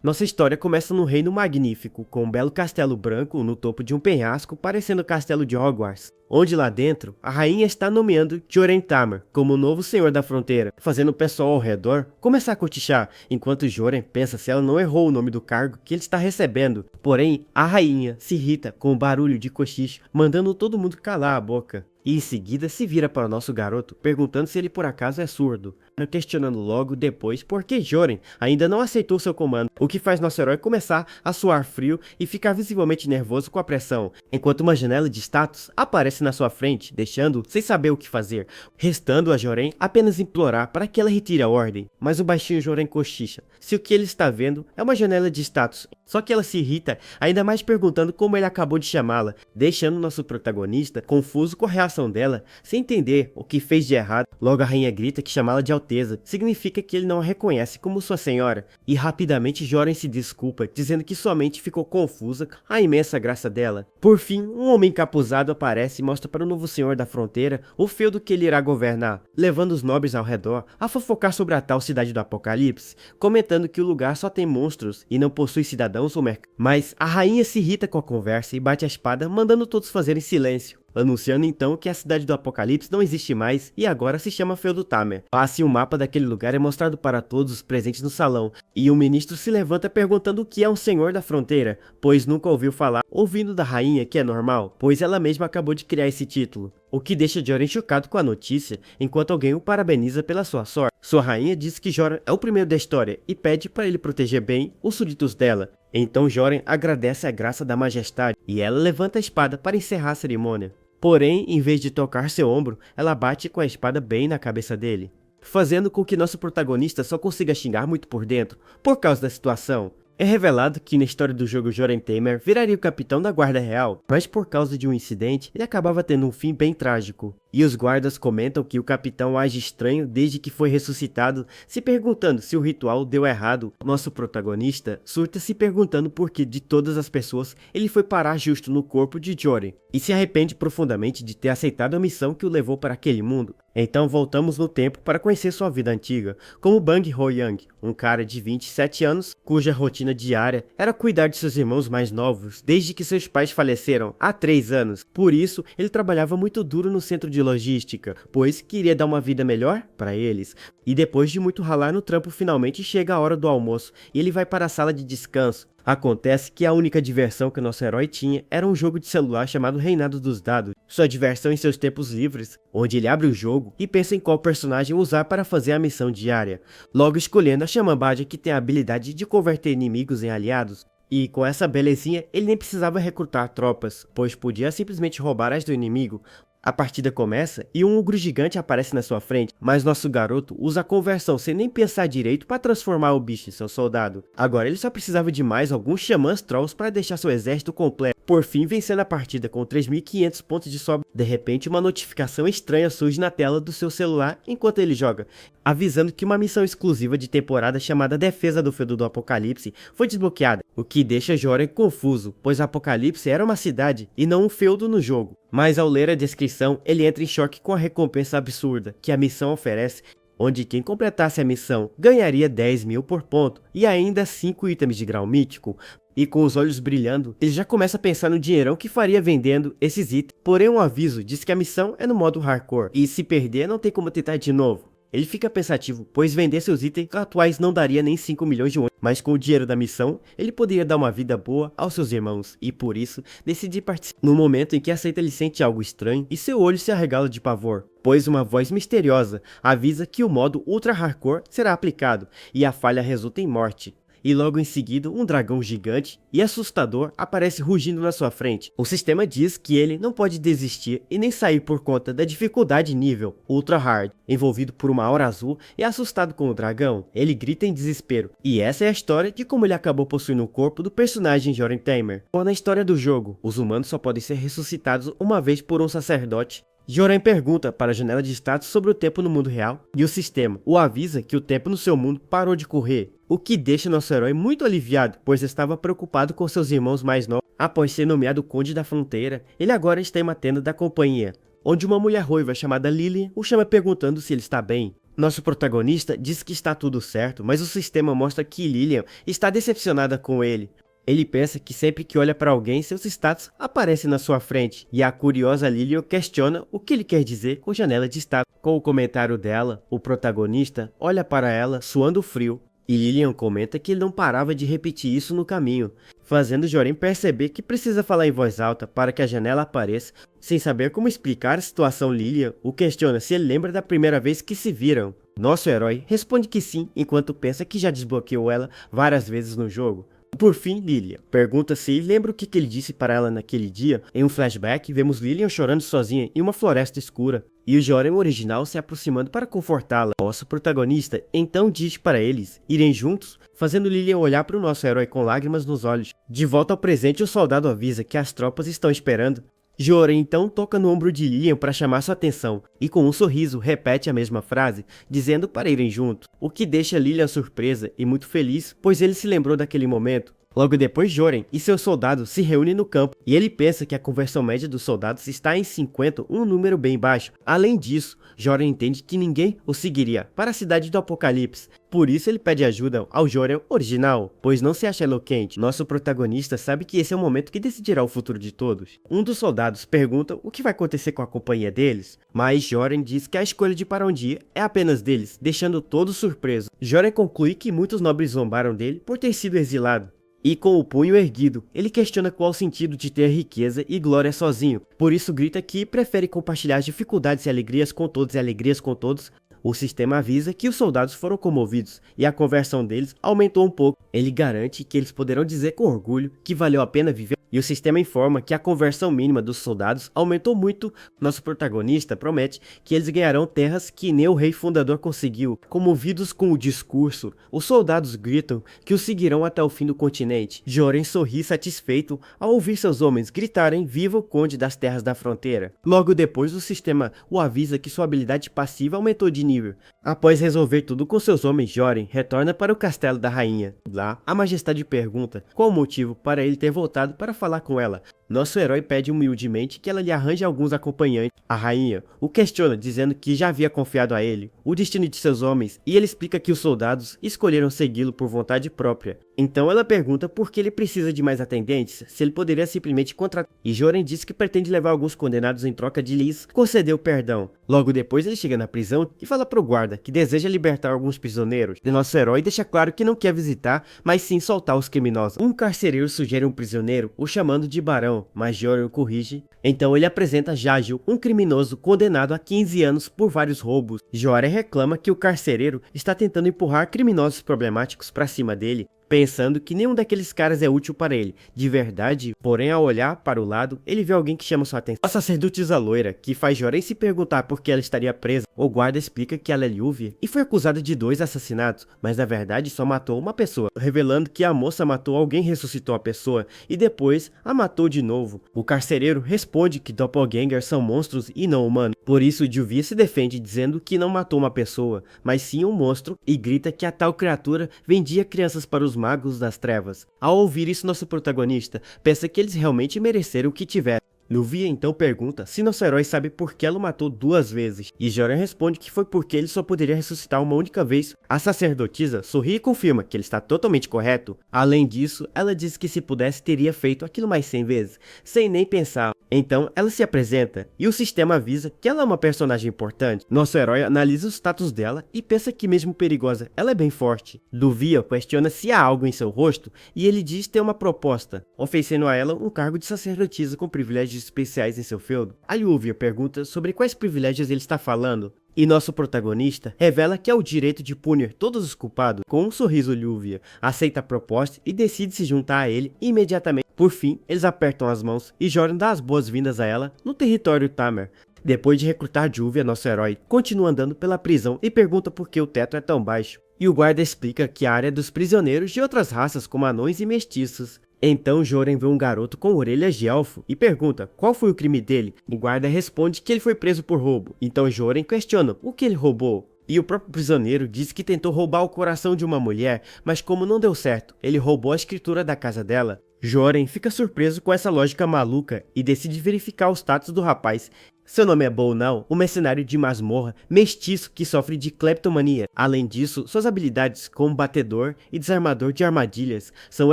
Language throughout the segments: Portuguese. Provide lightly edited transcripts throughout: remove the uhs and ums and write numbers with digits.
Nossa história começa num reino magnífico, com um belo castelo branco no topo de um penhasco, parecendo o castelo de Hogwarts, onde lá dentro, a rainha está nomeando Joren Tamer como o novo senhor da fronteira, fazendo o pessoal ao redor começar a cochichar, enquanto Joren pensa se ela não errou o nome do cargo que ele está recebendo. Porém, a rainha se irrita com o barulho de cochicho, mandando todo mundo calar a boca. E em seguida se vira para o nosso garoto, perguntando se ele por acaso é surdo, questionando logo depois por que Joren ainda não aceitou seu comando, o que faz nosso herói começar a suar frio e ficar visivelmente nervoso com a pressão, enquanto uma janela de status aparece na sua frente, deixando sem saber o que fazer, restando a Joren apenas implorar para que ela retire a ordem. Mas o baixinho Joren cochicha se o que ele está vendo é uma janela de status, só que ela se irrita ainda mais perguntando como ele acabou de chamá-la, deixando nosso protagonista confuso com a reação dela, sem entender o que fez de errado. Logo a rainha grita que chamá-la de Alteza significa que ele não a reconhece como sua senhora, e rapidamente Joren se desculpa, dizendo que sua mente ficou confusa com a imensa graça dela. Por fim, um homem encapuzado aparece e mostra para o novo senhor da fronteira o feudo que ele irá governar, levando os nobres ao redor a fofocar sobre a tal cidade do apocalipse, comentando que o lugar só tem monstros e não possui cidadãos ou mercado. Mas a rainha se irrita com a conversa e bate a espada, mandando todos fazerem silêncio, anunciando então que a cidade do apocalipse não existe mais e agora se chama Feudo Tamer. Assim, um mapa daquele lugar é mostrado para todos os presentes no salão, e o ministro se levanta perguntando o que é um senhor da fronteira, pois nunca ouviu falar, ouvindo da rainha que é normal, pois ela mesma acabou de criar esse título. O que deixa Joren chocado com a notícia, enquanto alguém o parabeniza pela sua sorte. Sua rainha diz que Joren é o primeiro da história e pede para ele proteger bem os súditos dela. Então Joren agradece a graça da majestade e ela levanta a espada para encerrar a cerimônia. Porém, em vez de tocar seu ombro, ela bate com a espada bem na cabeça dele, fazendo com que nosso protagonista só consiga xingar muito por dentro, por causa da situação. É revelado que na história do jogo Joren Tamer viraria o capitão da guarda real, mas por causa de um incidente ele acabava tendo um fim bem trágico. E os guardas comentam que o capitão age estranho desde que foi ressuscitado, se perguntando se o ritual deu errado. Nosso protagonista surta se perguntando por que de todas as pessoas ele foi parar justo no corpo de Joren, e se arrepende profundamente de ter aceitado a missão que o levou para aquele mundo. Então voltamos no tempo para conhecer sua vida antiga, como Bang Ho-young, um cara de 27 anos, cuja rotina diária era cuidar de seus irmãos mais novos, desde que seus pais faleceram há 3 anos. Por isso, ele trabalhava muito duro no centro de logística, pois queria dar uma vida melhor para eles. E depois de muito ralar no trampo, finalmente chega a hora do almoço e ele vai para a sala de descanso. Acontece que a única diversão que o nosso herói tinha era um jogo de celular chamado Reinado dos Dados, sua diversão em seus tempos livres, onde ele abre o jogo e pensa em qual personagem usar para fazer a missão diária, logo escolhendo a Xamã-Badger, que tem a habilidade de converter inimigos em aliados. E com essa belezinha ele nem precisava recrutar tropas, pois podia simplesmente roubar as do inimigo. A partida começa e um ogro gigante aparece na sua frente, mas nosso garoto usa a conversão sem nem pensar direito para transformar o bicho em seu soldado. Agora ele só precisava de mais alguns xamãs trolls para deixar seu exército completo. Por fim, vencendo a partida com 3.500 pontos de sobra, de repente uma notificação estranha surge na tela do seu celular enquanto ele joga, avisando que uma missão exclusiva de temporada chamada Defesa do Feudo do Apocalipse foi desbloqueada, o que deixa Joren confuso, pois Apocalipse era uma cidade e não um feudo no jogo. Mas ao ler a descrição, ele entra em choque com a recompensa absurda que a missão oferece, onde quem completasse a missão ganharia 10.000 por ponto e ainda 5 itens de grau mítico. E com os olhos brilhando, ele já começa a pensar no dinheirão que faria vendendo esses itens. Porém, um aviso diz que a missão é no modo hardcore e se perder não tem como tentar de novo. Ele fica pensativo, pois vender seus itens atuais não daria nem 5 milhões de won, mas com o dinheiro da missão, ele poderia dar uma vida boa aos seus irmãos, e por isso, decide participar. No momento em que aceita, ele sente algo estranho, e seu olho se arregala de pavor, pois uma voz misteriosa avisa que o modo Ultra Hardcore será aplicado, e a falha resulta em morte. E logo em seguida, um dragão gigante e assustador aparece rugindo na sua frente. O sistema diz que ele não pode desistir e nem sair por conta da dificuldade nível Ultra Hard. Envolvido por uma aura azul e assustado com o dragão, ele grita em desespero. E essa é a história de como ele acabou possuindo o corpo do personagem Joren Tamer. Ou na história do jogo, os humanos só podem ser ressuscitados uma vez por um sacerdote. Joren pergunta para a janela de status sobre o tempo no mundo real, e o sistema o avisa que o tempo no seu mundo parou de correr, o que deixa nosso herói muito aliviado, pois estava preocupado com seus irmãos mais novos. Após ser nomeado Conde da Fronteira, ele agora está em uma tenda da companhia, onde uma mulher ruiva chamada Lily o chama perguntando se ele está bem. Nosso protagonista diz que está tudo certo, mas o sistema mostra que Lilian está decepcionada com ele. Ele pensa que sempre que olha para alguém, seus status aparecem na sua frente, e a curiosa Lilian questiona o que ele quer dizer com janela de status. Com o comentário dela, o protagonista olha para ela suando frio, e Lilian comenta que ele não parava de repetir isso no caminho, fazendo Joren perceber que precisa falar em voz alta para que a janela apareça. Sem saber como explicar a situação, Lilian o questiona se ele lembra da primeira vez que se viram. Nosso herói responde que sim, enquanto pensa que já desbloqueou ela várias vezes no jogo. Por fim, Lilian pergunta se ele lembra o que ele disse para ela naquele dia. Em um flashback, vemos Lilian chorando sozinha em uma floresta escura, e o Joren original se aproximando para confortá-la. Nosso protagonista então diz para eles irem juntos, fazendo Lilian olhar para o nosso herói com lágrimas nos olhos. De volta ao presente, o soldado avisa que as tropas estão esperando. Joren então toca no ombro de Lilian para chamar sua atenção, e com um sorriso repete a mesma frase, dizendo para irem juntos, o que deixa Lilian surpresa e muito feliz, pois ele se lembrou daquele momento. Logo depois, Joren e seus soldados se reúnem no campo, e ele pensa que a conversão média dos soldados está em 50, um número bem baixo. Além disso, Joren entende que ninguém o seguiria para a cidade do Apocalipse. Por isso ele pede ajuda ao Joren original, pois não se acha eloquente. Nosso protagonista sabe que esse é o momento que decidirá o futuro de todos. Um dos soldados pergunta o que vai acontecer com a companhia deles, mas Joren diz que a escolha de para onde ir é apenas deles, deixando todos surpresos. Joren conclui que muitos nobres zombaram dele por ter sido exilado. E com o punho erguido, ele questiona qual o sentido de ter riqueza e glória sozinho. Por isso grita que prefere compartilhar as dificuldades e alegrias com todos. O sistema avisa que os soldados foram comovidos e a conversão deles aumentou um pouco. Ele garante que eles poderão dizer com orgulho que valeu a pena viver. E o sistema informa que a conversão mínima dos soldados aumentou muito. Nosso protagonista promete que eles ganharão terras que nem o rei fundador conseguiu. Comovidos com o discurso, os soldados gritam que os seguirão até o fim do continente. Joren sorri satisfeito ao ouvir seus homens gritarem "Viva o Conde das Terras da Fronteira". Logo depois, o sistema o avisa que sua habilidade passiva aumentou de nível. Após resolver tudo com seus homens, Joren retorna para o castelo da rainha. Lá, a majestade pergunta qual o motivo para ele ter voltado para falar com ela. Nosso herói pede humildemente que ela lhe arranje alguns acompanhantes. A rainha o questiona, dizendo que já havia confiado a ele o destino de seus homens, e ele explica que os soldados escolheram segui-lo por vontade própria. Então ela pergunta por que ele precisa de mais atendentes, se ele poderia simplesmente contratar. E Joren diz que pretende levar alguns condenados em troca de lhes conceder o perdão. Logo depois ele chega na prisão e fala pro guarda que deseja libertar alguns prisioneiros. E nosso herói deixa claro que não quer visitar, mas sim soltar os criminosos. Um carcereiro sugere um prisioneiro, o chamando de barão, mas Joren o corrige. Então ele apresenta Jagil, um criminoso condenado a 15 anos por vários roubos. Joren reclama que o carcereiro está tentando empurrar criminosos problemáticos para cima dele, pensando que nenhum daqueles caras é útil para ele, de verdade. Porém, ao olhar para o lado, ele vê alguém que chama sua atenção. A sacerdotisa loira, que faz Joren se perguntar por que ela estaria presa. O guarda explica que ela é Lluvia e foi acusada de 2 assassinatos, mas na verdade só matou uma pessoa, revelando que a moça matou alguém, ressuscitou a pessoa e depois a matou de novo. O carcereiro responde que doppelgangers são monstros e não humanos. Por isso, Lluvia se defende dizendo que não matou uma pessoa, mas sim um monstro, e grita que a tal criatura vendia crianças para os magos das trevas. Ao ouvir isso, nosso protagonista pensa que eles realmente mereceram o que tiveram. Lluvia então pergunta se nosso herói sabe por que ela o matou 2 vezes, e Joren responde que foi porque ele só poderia ressuscitar uma única vez. A sacerdotisa sorri e confirma que ele está totalmente correto. Além disso, ela diz que se pudesse teria feito aquilo mais 100 vezes, sem nem pensar. Então ela se apresenta, e o sistema avisa que ela é uma personagem importante. Nosso herói analisa o status dela e pensa que mesmo perigosa, ela é bem forte. Lluvia questiona se há algo em seu rosto, e ele diz ter uma proposta, oferecendo a ela um cargo de sacerdotisa com privilégios especiais em seu feudo. A Lluvia pergunta sobre quais privilégios ele está falando, e nosso protagonista revela que é o direito de punir todos os culpados. Com um sorriso, Lluvia aceita a proposta e decide se juntar a ele imediatamente. Por fim, eles apertam as mãos e Joren dá as boas-vindas a ela no território Tamer. Depois de recrutar Lluvia, nosso herói continua andando pela prisão e pergunta por que o teto é tão baixo. E o guarda explica que a área é dos prisioneiros de outras raças como anões e mestiços. Então Joren vê um garoto com orelhas de elfo e pergunta qual foi o crime dele. O guarda responde que ele foi preso por roubo. Então Joren questiona o que ele roubou. E o próprio prisioneiro diz que tentou roubar o coração de uma mulher, mas como não deu certo, ele roubou a escritura da casa dela. Joren fica surpreso com essa lógica maluca e decide verificar o status do rapaz. Seu nome é Bolnal, um mercenário de masmorra, mestiço que sofre de cleptomania. Além disso, suas habilidades como batedor e desarmador de armadilhas são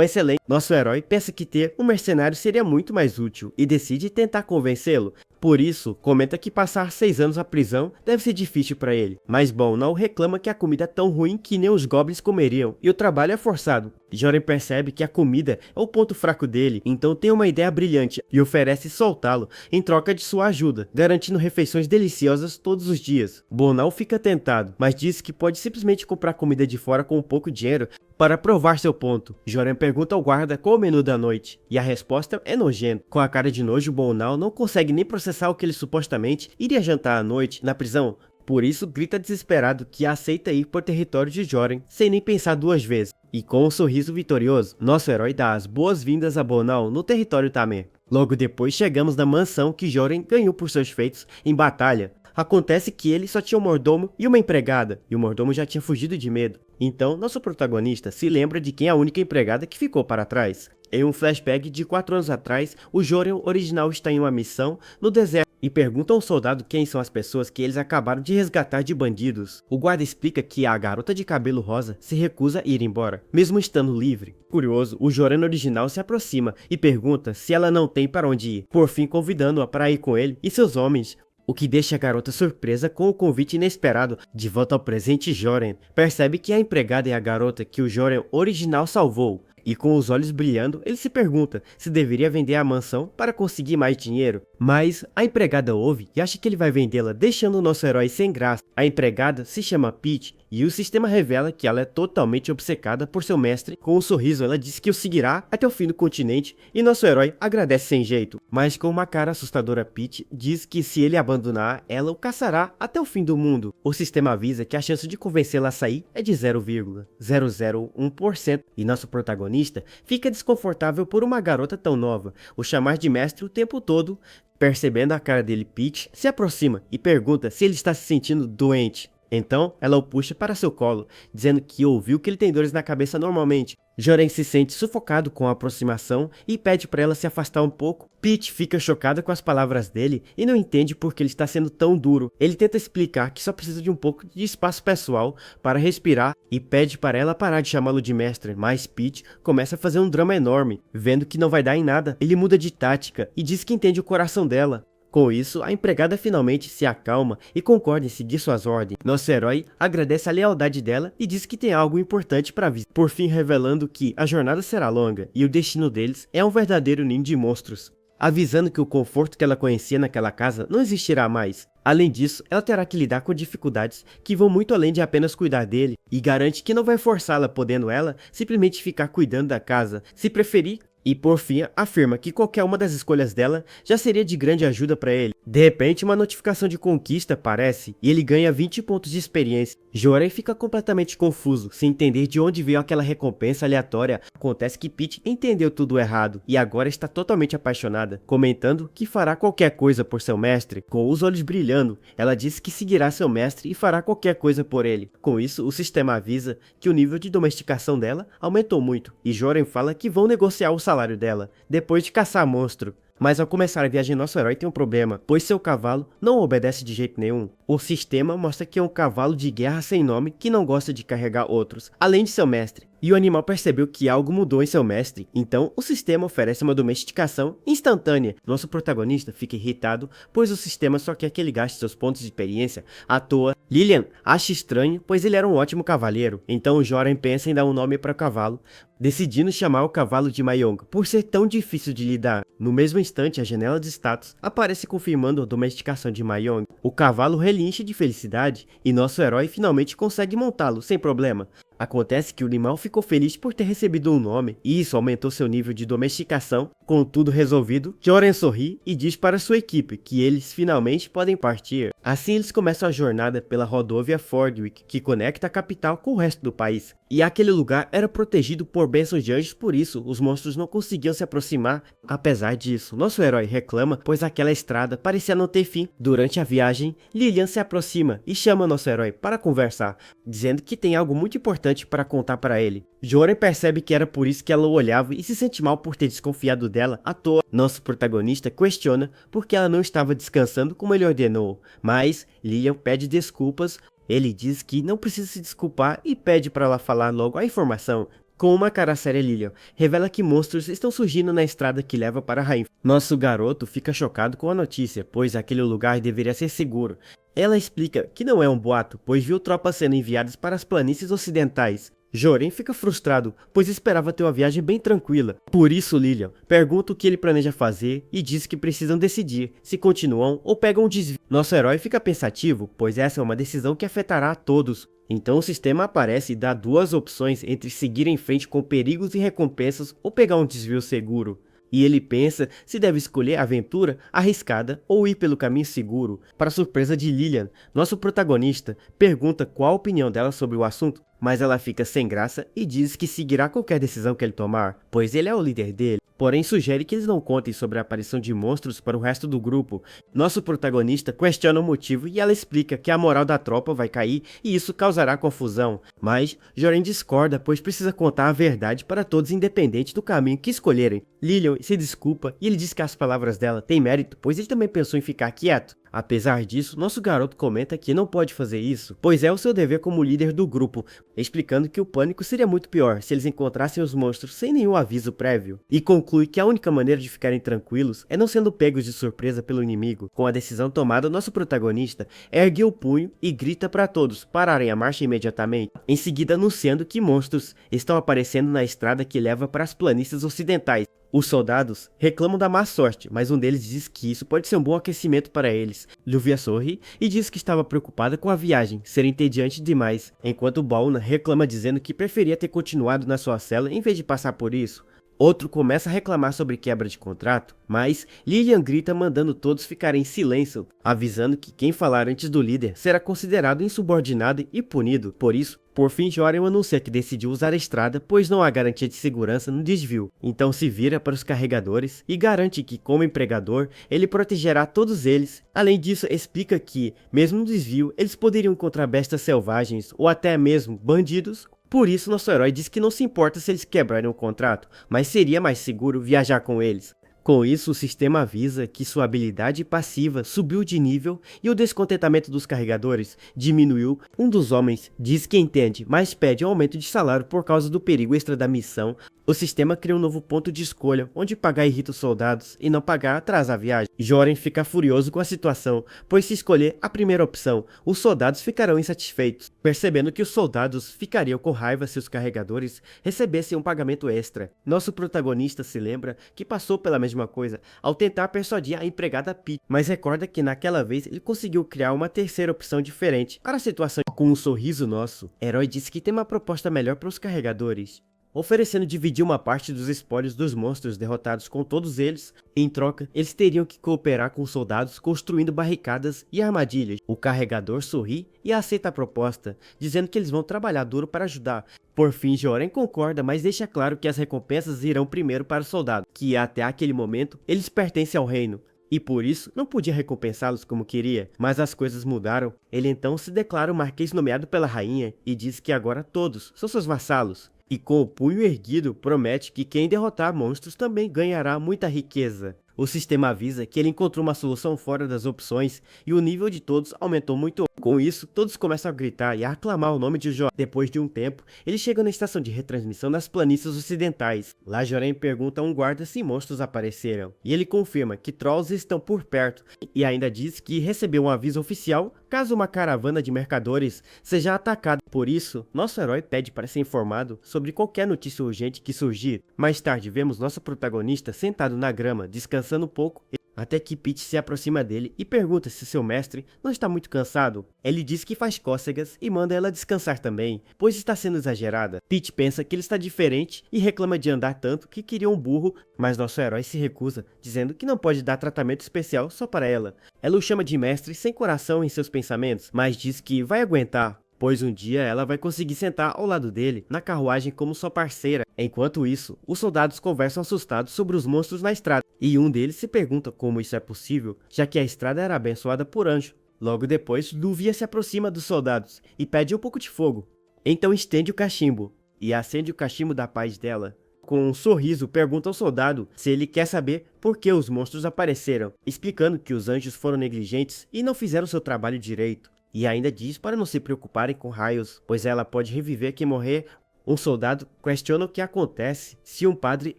excelentes. Nosso herói pensa que ter um mercenário seria muito mais útil e decide tentar convencê-lo. Por isso, comenta que passar 6 anos na prisão deve ser difícil para ele. Mas Bolnal reclama que a comida é tão ruim que nem os goblins comeriam e o trabalho é forçado. Joren percebe que a comida é o ponto fraco dele, então tem uma ideia brilhante e oferece soltá-lo em troca de sua ajuda, garantindo refeições deliciosas todos os dias. Bolnal fica tentado, mas diz que pode simplesmente comprar comida de fora com um pouco dinheiro para provar seu ponto. Joren pergunta ao guarda qual o menu da noite, e a resposta é nojenta. Com a cara de nojo, Bolnal não consegue nem processar o que ele supostamente iria jantar à noite na prisão. Por isso, grita desesperado que aceita ir por território de Joren, sem nem pensar 2 vezes. E com um sorriso vitorioso, nosso herói dá as boas-vindas a Bolnal no território Tamer. Logo depois, chegamos na mansão que Joren ganhou por seus feitos em batalha. Acontece que ele só tinha um mordomo e uma empregada, e o mordomo já tinha fugido de medo. Então, nosso protagonista se lembra de quem é a única empregada que ficou para trás. Em um flashback de 4 anos atrás, o Joren original está em uma missão no deserto e pergunta ao soldado quem são as pessoas que eles acabaram de resgatar de bandidos. O guarda explica que a garota de cabelo rosa se recusa a ir embora, mesmo estando livre. Curioso, o Joren original se aproxima e pergunta se ela não tem para onde ir, por fim convidando-a para ir com ele e seus homens. O que deixa a garota surpresa com o convite inesperado. De volta ao presente, Joren percebe que a empregada é a garota que o Joren original salvou. E com os olhos brilhando, ele se pergunta se deveria vender a mansão para conseguir mais dinheiro. Mas a empregada ouve e acha que ele vai vendê-la, deixando o nosso herói sem graça. A empregada se chama Peach e o sistema revela que ela é totalmente obcecada por seu mestre. Com um sorriso, ela diz que o seguirá até o fim do continente e nosso herói agradece sem jeito. Mas com uma cara assustadora, Peach diz que se ele abandonar, ela o caçará até o fim do mundo. O sistema avisa que a chance de convencê-la a sair é de 0,001% e nosso protagonista fica desconfortável por uma garota tão nova, o chamar de mestre o tempo todo. Percebendo a cara dele, Peach se aproxima e pergunta se ele está se sentindo doente. Então, ela o puxa para seu colo, dizendo que ouviu que ele tem dores na cabeça normalmente. Joren se sente sufocado com a aproximação e pede para ela se afastar um pouco. Peach fica chocada com as palavras dele e não entende por que ele está sendo tão duro. Ele tenta explicar que só precisa de um pouco de espaço pessoal para respirar e pede para ela parar de chamá-lo de mestre, mas Peach começa a fazer um drama enorme. Vendo que não vai dar em nada, ele muda de tática e diz que entende o coração dela. Com isso, a empregada finalmente se acalma e concorda em seguir suas ordens. Nosso herói agradece a lealdade dela e diz que tem algo importante para avisar, por fim revelando que a jornada será longa e o destino deles é um verdadeiro ninho de monstros, avisando que o conforto que ela conhecia naquela casa não existirá mais. Além disso, ela terá que lidar com dificuldades que vão muito além de apenas cuidar dele, e garante que não vai forçá-la, podendo ela simplesmente ficar cuidando da casa, se preferir. E por fim, afirma que qualquer uma das escolhas dela já seria de grande ajuda para ele. De repente, uma notificação de conquista aparece e ele ganha 20 pontos de experiência. Joren fica completamente confuso, sem entender de onde veio aquela recompensa aleatória. Acontece que Peach entendeu tudo errado e agora está totalmente apaixonada, comentando que fará qualquer coisa por seu mestre. Com os olhos brilhando, ela diz que seguirá seu mestre e fará qualquer coisa por ele. Com isso, o sistema avisa que o nível de domesticação dela aumentou muito e Joren fala que vão negociar o salário dela, depois de caçar monstro. Mas ao começar a viagem, nosso herói tem um problema, pois seu cavalo não obedece de jeito nenhum. O sistema mostra que é um cavalo de guerra sem nome que não gosta de carregar outros, além de seu mestre. E o animal percebeu que algo mudou em seu mestre, então o sistema oferece uma domesticação instantânea. Nosso protagonista fica irritado, pois o sistema só quer que ele gaste seus pontos de experiência à toa. Lilian acha estranho, pois ele era um ótimo cavaleiro, então Joren pensa em dar um nome para o cavalo, decidindo chamar o cavalo de Mayong, por ser tão difícil de lidar. No mesmo instante, a janela de status aparece confirmando a domesticação de Mayong. O cavalo relincha de felicidade e nosso herói finalmente consegue montá-lo sem problema. Acontece que o animal ficou feliz por ter recebido um nome, e isso aumentou seu nível de domesticação. Com tudo resolvido, Joren sorri e diz para sua equipe que eles finalmente podem partir. Assim eles começam a jornada pela rodovia Fordwick, que conecta a capital com o resto do país. E aquele lugar era protegido por bênçãos de anjos, por isso os monstros não conseguiam se aproximar. Apesar disso, nosso herói reclama, pois aquela estrada parecia não ter fim. Durante a viagem, Lilian se aproxima e chama nosso herói para conversar, dizendo que tem algo muito importante para contar para ele. Joren percebe que era por isso que ela o olhava e se sente mal por ter desconfiado dela. dela à toa. Nosso protagonista questiona porque ela não estava descansando como ele ordenou, mas Lilian pede desculpas. Ele diz que não precisa se desculpar e pede para ela falar logo a informação. Com uma cara séria, Lilian revela que monstros estão surgindo na estrada que leva para Rainford. Nosso garoto fica chocado com a notícia, pois aquele lugar deveria ser seguro. Ela explica que não é um boato, pois viu tropas sendo enviadas para as planícies ocidentais. Joren fica frustrado, pois esperava ter uma viagem bem tranquila. Por isso, Lilian pergunta o que ele planeja fazer e diz que precisam decidir se continuam ou pegam um desvio. Nosso herói fica pensativo, pois essa é uma decisão que afetará a todos. Então o sistema aparece e dá duas opções entre seguir em frente com perigos e recompensas ou pegar um desvio seguro. E ele pensa se deve escolher a aventura arriscada ou ir pelo caminho seguro. Para surpresa de Lilian, nosso protagonista pergunta qual a opinião dela sobre o assunto, mas ela fica sem graça e diz que seguirá qualquer decisão que ele tomar, pois ele é o líder dele. Porém sugere que eles não contem sobre a aparição de monstros para o resto do grupo. Nosso protagonista questiona o motivo e ela explica que a moral da tropa vai cair e isso causará confusão. Mas Joren discorda, pois precisa contar a verdade para todos independente do caminho que escolherem. Lilian se desculpa e ele diz que as palavras dela têm mérito, pois ele também pensou em ficar quieto. Apesar disso, nosso garoto comenta que não pode fazer isso, pois é o seu dever como líder do grupo, explicando que o pânico seria muito pior se eles encontrassem os monstros sem nenhum aviso prévio, e conclui que a única maneira de ficarem tranquilos é não sendo pegos de surpresa pelo inimigo. Com a decisão tomada, nosso protagonista ergue o punho e grita para todos pararem a marcha imediatamente, em seguida anunciando que monstros estão aparecendo na estrada que leva para as planícies ocidentais. Os soldados reclamam da má sorte, mas um deles diz que isso pode ser um bom aquecimento para eles. Luvia sorri e diz que estava preocupada com a viagem ser entediante demais, enquanto Bauna reclama dizendo que preferia ter continuado na sua cela em vez de passar por isso. Outro começa a reclamar sobre quebra de contrato, mas Lilian grita mandando todos ficarem em silêncio, avisando que quem falar antes do líder será considerado insubordinado e punido. Por isso, por fim, Joren anuncia que decidiu usar a estrada, pois não há garantia de segurança no desvio. Então se vira para os carregadores e garante que, como empregador, ele protegerá todos eles. Além disso, explica que, mesmo no desvio, eles poderiam encontrar bestas selvagens ou até mesmo bandidos. Por isso, nosso herói diz que não se importa se eles quebrarem o contrato, mas seria mais seguro viajar com eles. Com isso, o sistema avisa que sua habilidade passiva subiu de nível e o descontentamento dos carregadores diminuiu. Um dos homens diz que entende, mas pede um aumento de salário por causa do perigo extra da missão. O sistema cria um novo ponto de escolha, onde pagar irrita os soldados e não pagar atrasa a viagem. Joren fica furioso com a situação, pois se escolher a primeira opção, os soldados ficarão insatisfeitos, percebendo que os soldados ficariam com raiva se os carregadores recebessem um pagamento extra. Nosso protagonista se lembra que passou pela mesma coisa ao tentar persuadir a empregada Pete, mas recorda que naquela vez ele conseguiu criar uma terceira opção diferente para a situação. Com um sorriso, nosso herói disse que tem uma proposta melhor para os carregadores, oferecendo dividir uma parte dos espólios dos monstros derrotados com todos eles. Em troca, eles teriam que cooperar com os soldados construindo barricadas e armadilhas. O carregador sorri e aceita a proposta, dizendo que eles vão trabalhar duro para ajudar. Por fim, Joren concorda, mas deixa claro que as recompensas irão primeiro para os soldados, que até aquele momento eles pertencem ao reino, e por isso não podia recompensá-los como queria. Mas as coisas mudaram. Ele então se declara o marquês nomeado pela rainha e diz que agora todos são seus vassalos. E com o punho erguido, promete que quem derrotar monstros também ganhará muita riqueza. O sistema avisa que ele encontrou uma solução fora das opções e o nível de todos aumentou muito. Com isso, todos começam a gritar e a aclamar o nome de Joren. Depois de um tempo, eles chegam na estação de retransmissão das planícies ocidentais. Lá Joren pergunta a um guarda se monstros apareceram, e ele confirma que trolls estão por perto, e ainda diz que recebeu um aviso oficial caso uma caravana de mercadores seja atacada. Por isso, nosso herói pede para ser informado sobre qualquer notícia urgente que surgir. Mais tarde, vemos nosso protagonista sentado na grama, descansando um pouco, até que Pete se aproxima dele e pergunta se seu mestre não está muito cansado. Ele diz que faz cócegas e manda ela descansar também, pois está sendo exagerada. Pete pensa que ele está diferente e reclama de andar tanto que queria um burro, mas nosso herói se recusa, dizendo que não pode dar tratamento especial só para ela. Ela o chama de mestre sem coração em seus pensamentos, mas diz que vai aguentar, pois um dia ela vai conseguir sentar ao lado dele na carruagem como sua parceira. Enquanto isso, os soldados conversam assustados sobre os monstros na estrada, e um deles se pergunta como isso é possível, já que a estrada era abençoada por anjo. Logo depois, Luvia se aproxima dos soldados e pede um pouco de fogo. Então estende o cachimbo e acende o cachimbo da paz dela. com um sorriso, pergunta ao soldado se ele quer saber por que os monstros apareceram, explicando que os anjos foram negligentes e não fizeram seu trabalho direito. E ainda diz para não se preocuparem com raios, pois ela pode reviver quem morrer. Um soldado questiona o que acontece se um padre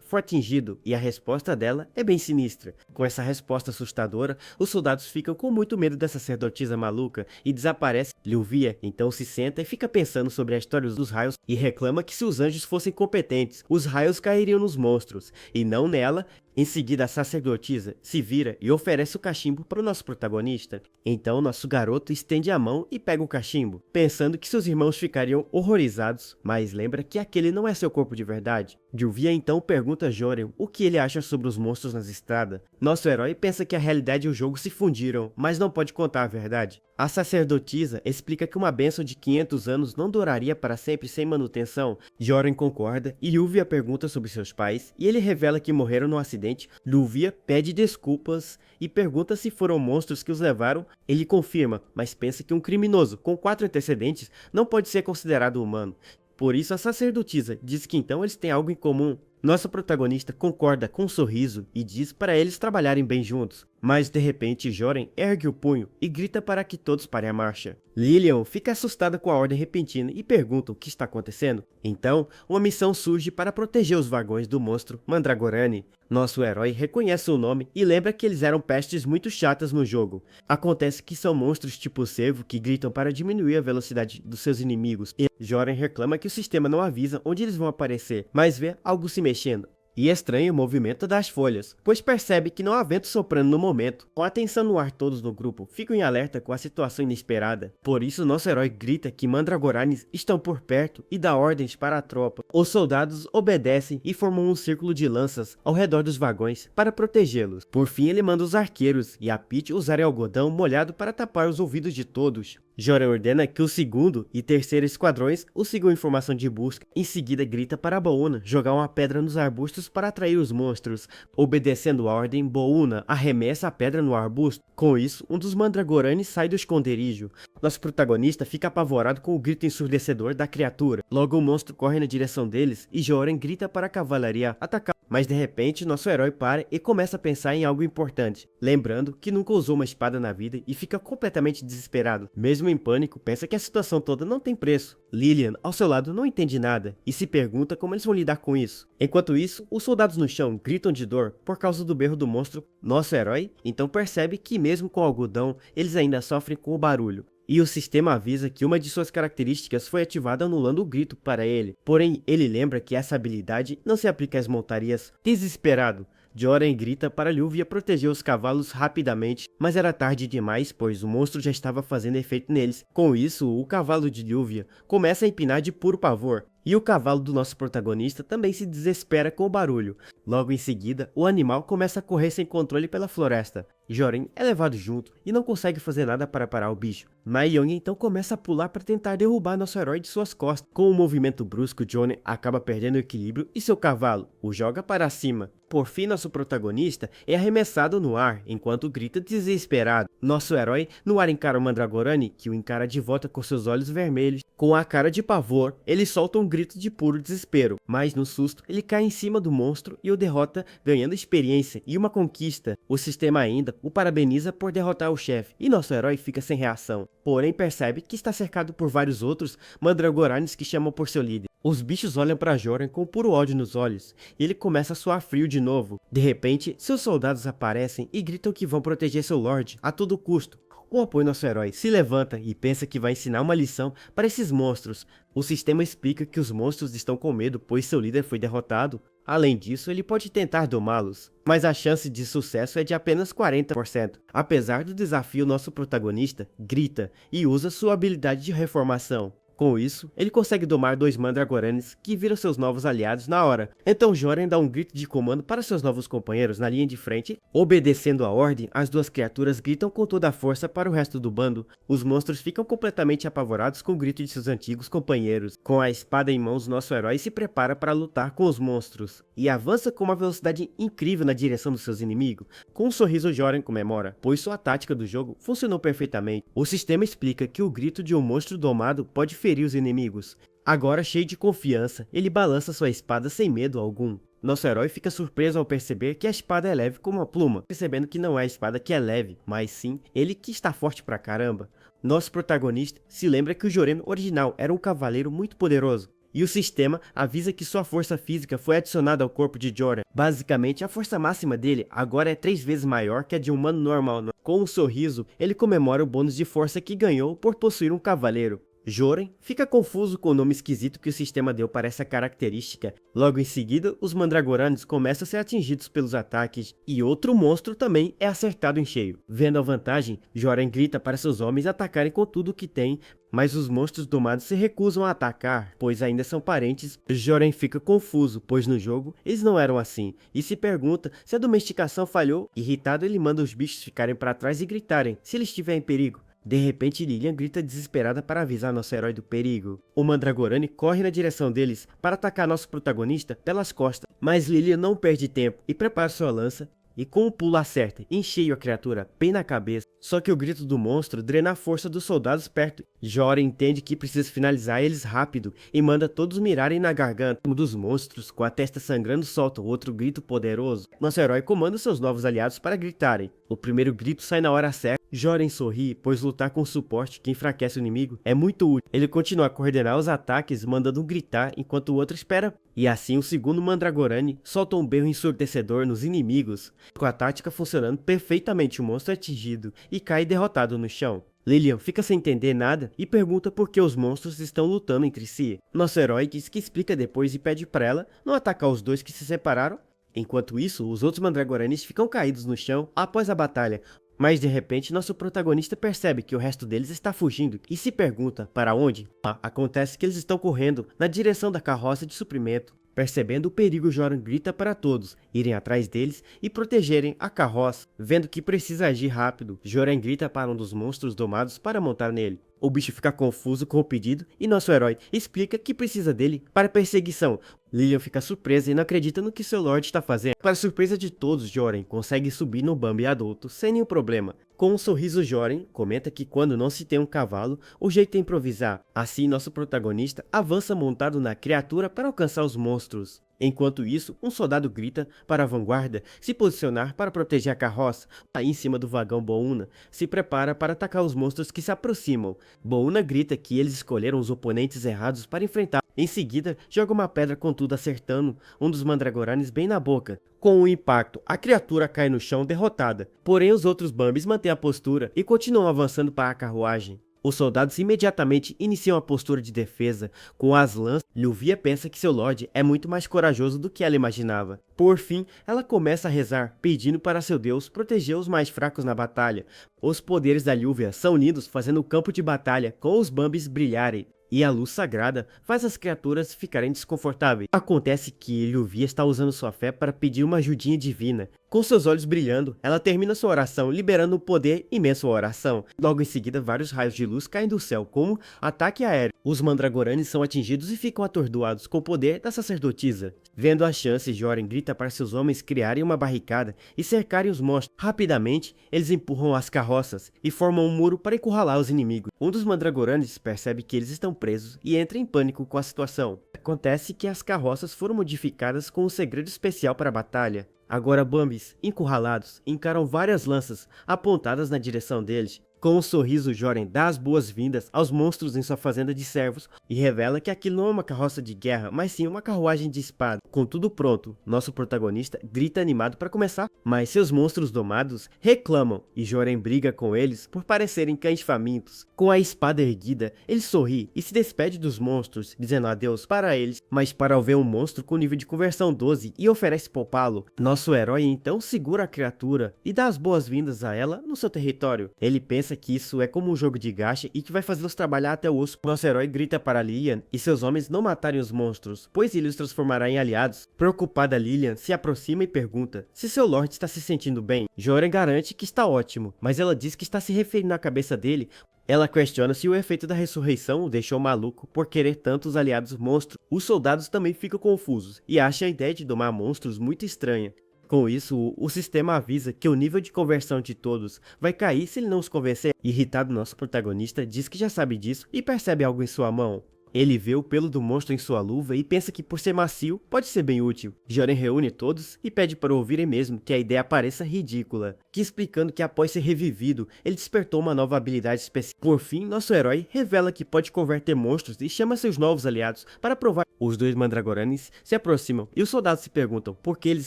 for atingido, e a resposta dela é bem sinistra. Com essa resposta assustadora, os soldados ficam com muito medo dessa sacerdotisa maluca e desaparece. Lyuvia então se senta e fica pensando sobre a história dos raios e reclama que se os anjos fossem competentes, os raios cairiam nos monstros, e não nela. Em seguida, a sacerdotisa se vira e oferece o cachimbo para o nosso protagonista. Então, nosso garoto estende a mão e pega o cachimbo, pensando que seus irmãos ficariam horrorizados, mas lembra que aquele não é seu corpo de verdade. Lyuvia então pergunta a Jorel o que ele acha sobre os monstros nas estradas. Nosso herói pensa que a realidade e o jogo se fundiram, mas não pode contar a verdade. A sacerdotisa explica que uma bênção de 500 anos não duraria para sempre sem manutenção. Joren concorda e Lyuvia pergunta sobre seus pais, e ele revela que morreram no acidente. Lyuvia pede desculpas e pergunta se foram monstros que os levaram. Ele confirma, mas pensa que um criminoso com 4 antecedentes não pode ser considerado humano. Por isso a sacerdotisa diz que então eles têm algo em comum. Nosso protagonista concorda com um sorriso e diz para eles trabalharem bem juntos. Mas de repente Joren ergue o punho e grita para que todos parem a marcha. Lilian fica assustada com a ordem repentina e pergunta o que está acontecendo. Então, uma missão surge para proteger os vagões do monstro Mandragorani. Nosso herói reconhece o nome e lembra que eles eram pestes muito chatas no jogo. Acontece que são monstros tipo cervo que gritam para diminuir a velocidade dos seus inimigos. E Joren reclama que o sistema não avisa onde eles vão aparecer, mas vê algo se mexendo. E estranha o movimento das folhas, pois percebe que não há vento soprando no momento. Com a atenção no ar, todos no grupo ficam em alerta com a situação inesperada. Por isso nosso herói grita que Mandragoranes estão por perto e dá ordens para a tropa. Os soldados obedecem e formam um círculo de lanças ao redor dos vagões para protegê-los. Por fim ele manda os arqueiros e a Peach usarem algodão molhado para tapar os ouvidos de todos. Joren ordena que o segundo e terceiro esquadrões o sigam em formação de busca. Em seguida grita para Bouna jogar uma pedra nos arbustos para atrair os monstros. Obedecendo a ordem, Bouna arremessa a pedra no arbusto. Com isso, um dos Mandragoranes sai do esconderijo. Nosso protagonista fica apavorado com o grito ensurdecedor da criatura. Logo o monstro corre na direção deles e Joren grita para a cavalaria atacar. Mas de repente, nosso herói para e começa a pensar em algo importante, lembrando que nunca usou uma espada na vida e fica completamente desesperado. Mesmo em pânico, pensa que a situação toda não tem preço. Lilian, ao seu lado, não entende nada e se pergunta como eles vão lidar com isso. Enquanto isso, os soldados no chão gritam de dor por causa do berro do monstro. Nosso herói então percebe que mesmo com o algodão, eles ainda sofrem com o barulho. E o sistema avisa que uma de suas características foi ativada anulando o grito para ele. Porém, ele lembra que essa habilidade não se aplica às montarias. Desesperado, Joren grita para Lyuvia proteger os cavalos rapidamente, mas era tarde demais, pois o monstro já estava fazendo efeito neles. Com isso, o cavalo de Lyuvia começa a empinar de puro pavor. E o cavalo do nosso protagonista também se desespera com o barulho. Logo em seguida, o animal começa a correr sem controle pela floresta. Joren é levado junto e não consegue fazer nada para parar o bicho. Young então começa a pular para tentar derrubar nosso herói de suas costas. Com um movimento brusco, Jonen acaba perdendo o equilíbrio e seu cavalo o joga para cima. Por fim, nosso protagonista é arremessado no ar, enquanto grita desesperado. Nosso herói no ar encara o Mandragorani, que o encara de volta com seus olhos vermelhos. Com a cara de pavor, ele solta um grito de puro desespero, mas no susto, ele cai em cima do monstro e o derrota, ganhando experiência e uma conquista. O sistema ainda o parabeniza por derrotar o chefe, e nosso herói fica sem reação. Porém, percebe que está cercado por vários outros Mandragoranes que chamam por seu líder. Os bichos olham para Joren com puro ódio nos olhos, e ele começa a suar frio de novo. De repente, seus soldados aparecem e gritam que vão proteger seu Lorde a todo custo. Com apoio, nosso herói se levanta e pensa que vai ensinar uma lição para esses monstros. O sistema explica que os monstros estão com medo, pois seu líder foi derrotado. Além disso, ele pode tentar domá-los, mas a chance de sucesso é de apenas 40%. Apesar do desafio, nosso protagonista grita e usa sua habilidade de reformação. Com isso, ele consegue domar 2 Mandragoranes que viram seus novos aliados na hora. Então Joren dá um grito de comando para seus novos companheiros na linha de frente. Obedecendo a ordem, as 2 criaturas gritam com toda a força para o resto do bando. Os monstros ficam completamente apavorados com o grito de seus antigos companheiros. Com a espada em mãos, nosso herói se prepara para lutar com os monstros e avança com uma velocidade incrível na direção dos seus inimigos. Com um sorriso, Joren comemora, pois sua tática do jogo funcionou perfeitamente. O sistema explica que o grito de um monstro domado pode ferir os inimigos. Agora cheio de confiança, ele balança sua espada sem medo algum. Nosso herói fica surpreso ao perceber que a espada é leve como uma pluma, percebendo que não é a espada que é leve, mas sim ele que está forte pra caramba. Nosso protagonista se lembra que o Jorem original era um cavaleiro muito poderoso, e o sistema avisa que sua força física foi adicionada ao corpo de Jorem. Basicamente, a força máxima dele agora é 3 vezes maior que a de um humano normal. Com um sorriso, ele comemora o bônus de força que ganhou por possuir um cavaleiro. Jorem fica confuso com o nome esquisito que o sistema deu para essa característica. Logo em seguida, os Mandragoranes começam a ser atingidos pelos ataques e outro monstro também é acertado em cheio. Vendo a vantagem, Jorem grita para seus homens atacarem com tudo que tem, mas os monstros domados se recusam a atacar, pois ainda são parentes. Jorem fica confuso, pois no jogo eles não eram assim, e se pergunta se a domesticação falhou. Irritado, ele manda os bichos ficarem para trás e gritarem se ele estiver em perigo. De repente, Lilian grita desesperada para avisar nosso herói do perigo. O Mandragorane corre na direção deles para atacar nosso protagonista pelas costas, mas Lilian não perde tempo e prepara sua lança e com um pulo acerta, em cheio a criatura, bem na cabeça. Só que o grito do monstro drena a força dos soldados perto. Jorem entende que precisa finalizar eles rápido e manda todos mirarem na garganta. Um dos monstros, com a testa sangrando, solta outro grito poderoso. Nosso herói comanda seus novos aliados para gritarem. O primeiro grito sai na hora certa. Jorem sorri, pois lutar com suporte que enfraquece o inimigo é muito útil. Ele continua a coordenar os ataques, mandando um gritar enquanto o outro espera. E assim o segundo Mandragorane solta um berro ensurdecedor nos inimigos. Com a tática funcionando perfeitamente, o monstro é atingido e cai derrotado no chão. Lilian fica sem entender nada e pergunta por que os monstros estão lutando entre si. Nosso herói diz que explica depois e pede para ela não atacar os dois que se separaram. Enquanto isso, os outros Mandragoranes ficam caídos no chão após a batalha. Mas de repente, nosso protagonista percebe que o resto deles está fugindo e se pergunta para onde. Acontece que eles estão correndo na direção da carroça de suprimento. Percebendo o perigo, Jorem grita para todos irem atrás deles e protegerem a carroça. Vendo que precisa agir rápido, Jorem grita para um dos monstros domados para montar nele. O bicho fica confuso com o pedido e nosso herói explica que precisa dele para a perseguição. Lilian fica surpresa e não acredita no que seu Lorde está fazendo. Para surpresa de todos, Jorem consegue subir no Bambi adulto sem nenhum problema. Com um sorriso, Jorem comenta que quando não se tem um cavalo, o jeito é improvisar. Assim, nosso protagonista avança montado na criatura para alcançar os monstros. Enquanto isso, um soldado grita para a vanguarda se posicionar para proteger a carroça. Aí em cima do vagão, Bouna se prepara para atacar os monstros que se aproximam. Bouna grita que eles escolheram os oponentes errados para enfrentar. Em seguida, joga uma pedra com tudo acertando um dos Mandragoranes bem na boca. Com o impacto, a criatura cai no chão derrotada. Porém, os outros Bambis mantêm a postura e continuam avançando para a carruagem. Os soldados imediatamente iniciam a postura de defesa. Com as lanças, Luvia pensa que seu Lorde é muito mais corajoso do que ela imaginava. Por fim, ela começa a rezar, pedindo para seu Deus proteger os mais fracos na batalha. Os poderes da Luvia são unidos, fazendo o campo de batalha com os Bambis brilharem. E a luz sagrada faz as criaturas ficarem desconfortáveis. Acontece que Luvia está usando sua fé para pedir uma ajudinha divina. Com seus olhos brilhando, ela termina sua oração, liberando um poder imenso à oração. Logo em seguida, vários raios de luz caem do céu, como ataque aéreo. Os Mandragoranes são atingidos e ficam atordoados com o poder da sacerdotisa. Vendo a chance, Jorem grita para seus homens criarem uma barricada e cercarem os monstros. Rapidamente, eles empurram as carroças e formam um muro para encurralar os inimigos. Um dos Mandragoranes percebe que eles estão presos e entra em pânico com a situação. Acontece que as carroças foram modificadas com um segredo especial para a batalha. Agora Bambis, encurralados, encaram várias lanças apontadas na direção deles. Com um sorriso, Jorem dá as boas-vindas aos monstros em sua fazenda de servos e revela que aquilo não é uma carroça de guerra, mas sim uma carruagem de espada. Com tudo pronto, nosso protagonista grita animado para começar, mas seus monstros domados reclamam e Jorem briga com eles por parecerem cães famintos. Com a espada erguida, ele sorri e se despede dos monstros, dizendo adeus para eles, mas para ver um monstro com nível de conversão 12 e oferece poupá-lo. Nosso herói então segura a criatura e dá as boas-vindas a ela no seu território. Ele pensa que isso é como um jogo de gacha e que vai fazê-los trabalhar até o osso. Nosso herói grita para Lilian e seus homens não matarem os monstros, pois ele os transformará em aliados. Preocupada, Lilian se aproxima e pergunta se seu Lorde está se sentindo bem. Jorem garante que está ótimo, mas ela diz que está se referindo à cabeça dele. Ela questiona se o efeito da ressurreição o deixou maluco por querer tantos aliados monstros. Os soldados também ficam confusos e acham a ideia de domar monstros muito estranha. Com isso, o sistema avisa que o nível de conversão de todos vai cair se ele não os convencer. Irritado, nosso protagonista diz que já sabe disso e percebe algo em sua mão. Ele vê o pelo do monstro em sua luva e pensa que por ser macio, pode ser bem útil. Joren reúne todos e pede para ouvirem mesmo que a ideia pareça ridícula, que explicando que após ser revivido, ele despertou uma nova habilidade especial. Por fim, nosso herói revela que pode converter monstros e chama seus novos aliados para provar. Os dois Mandragoranes se aproximam e os soldados se perguntam por que eles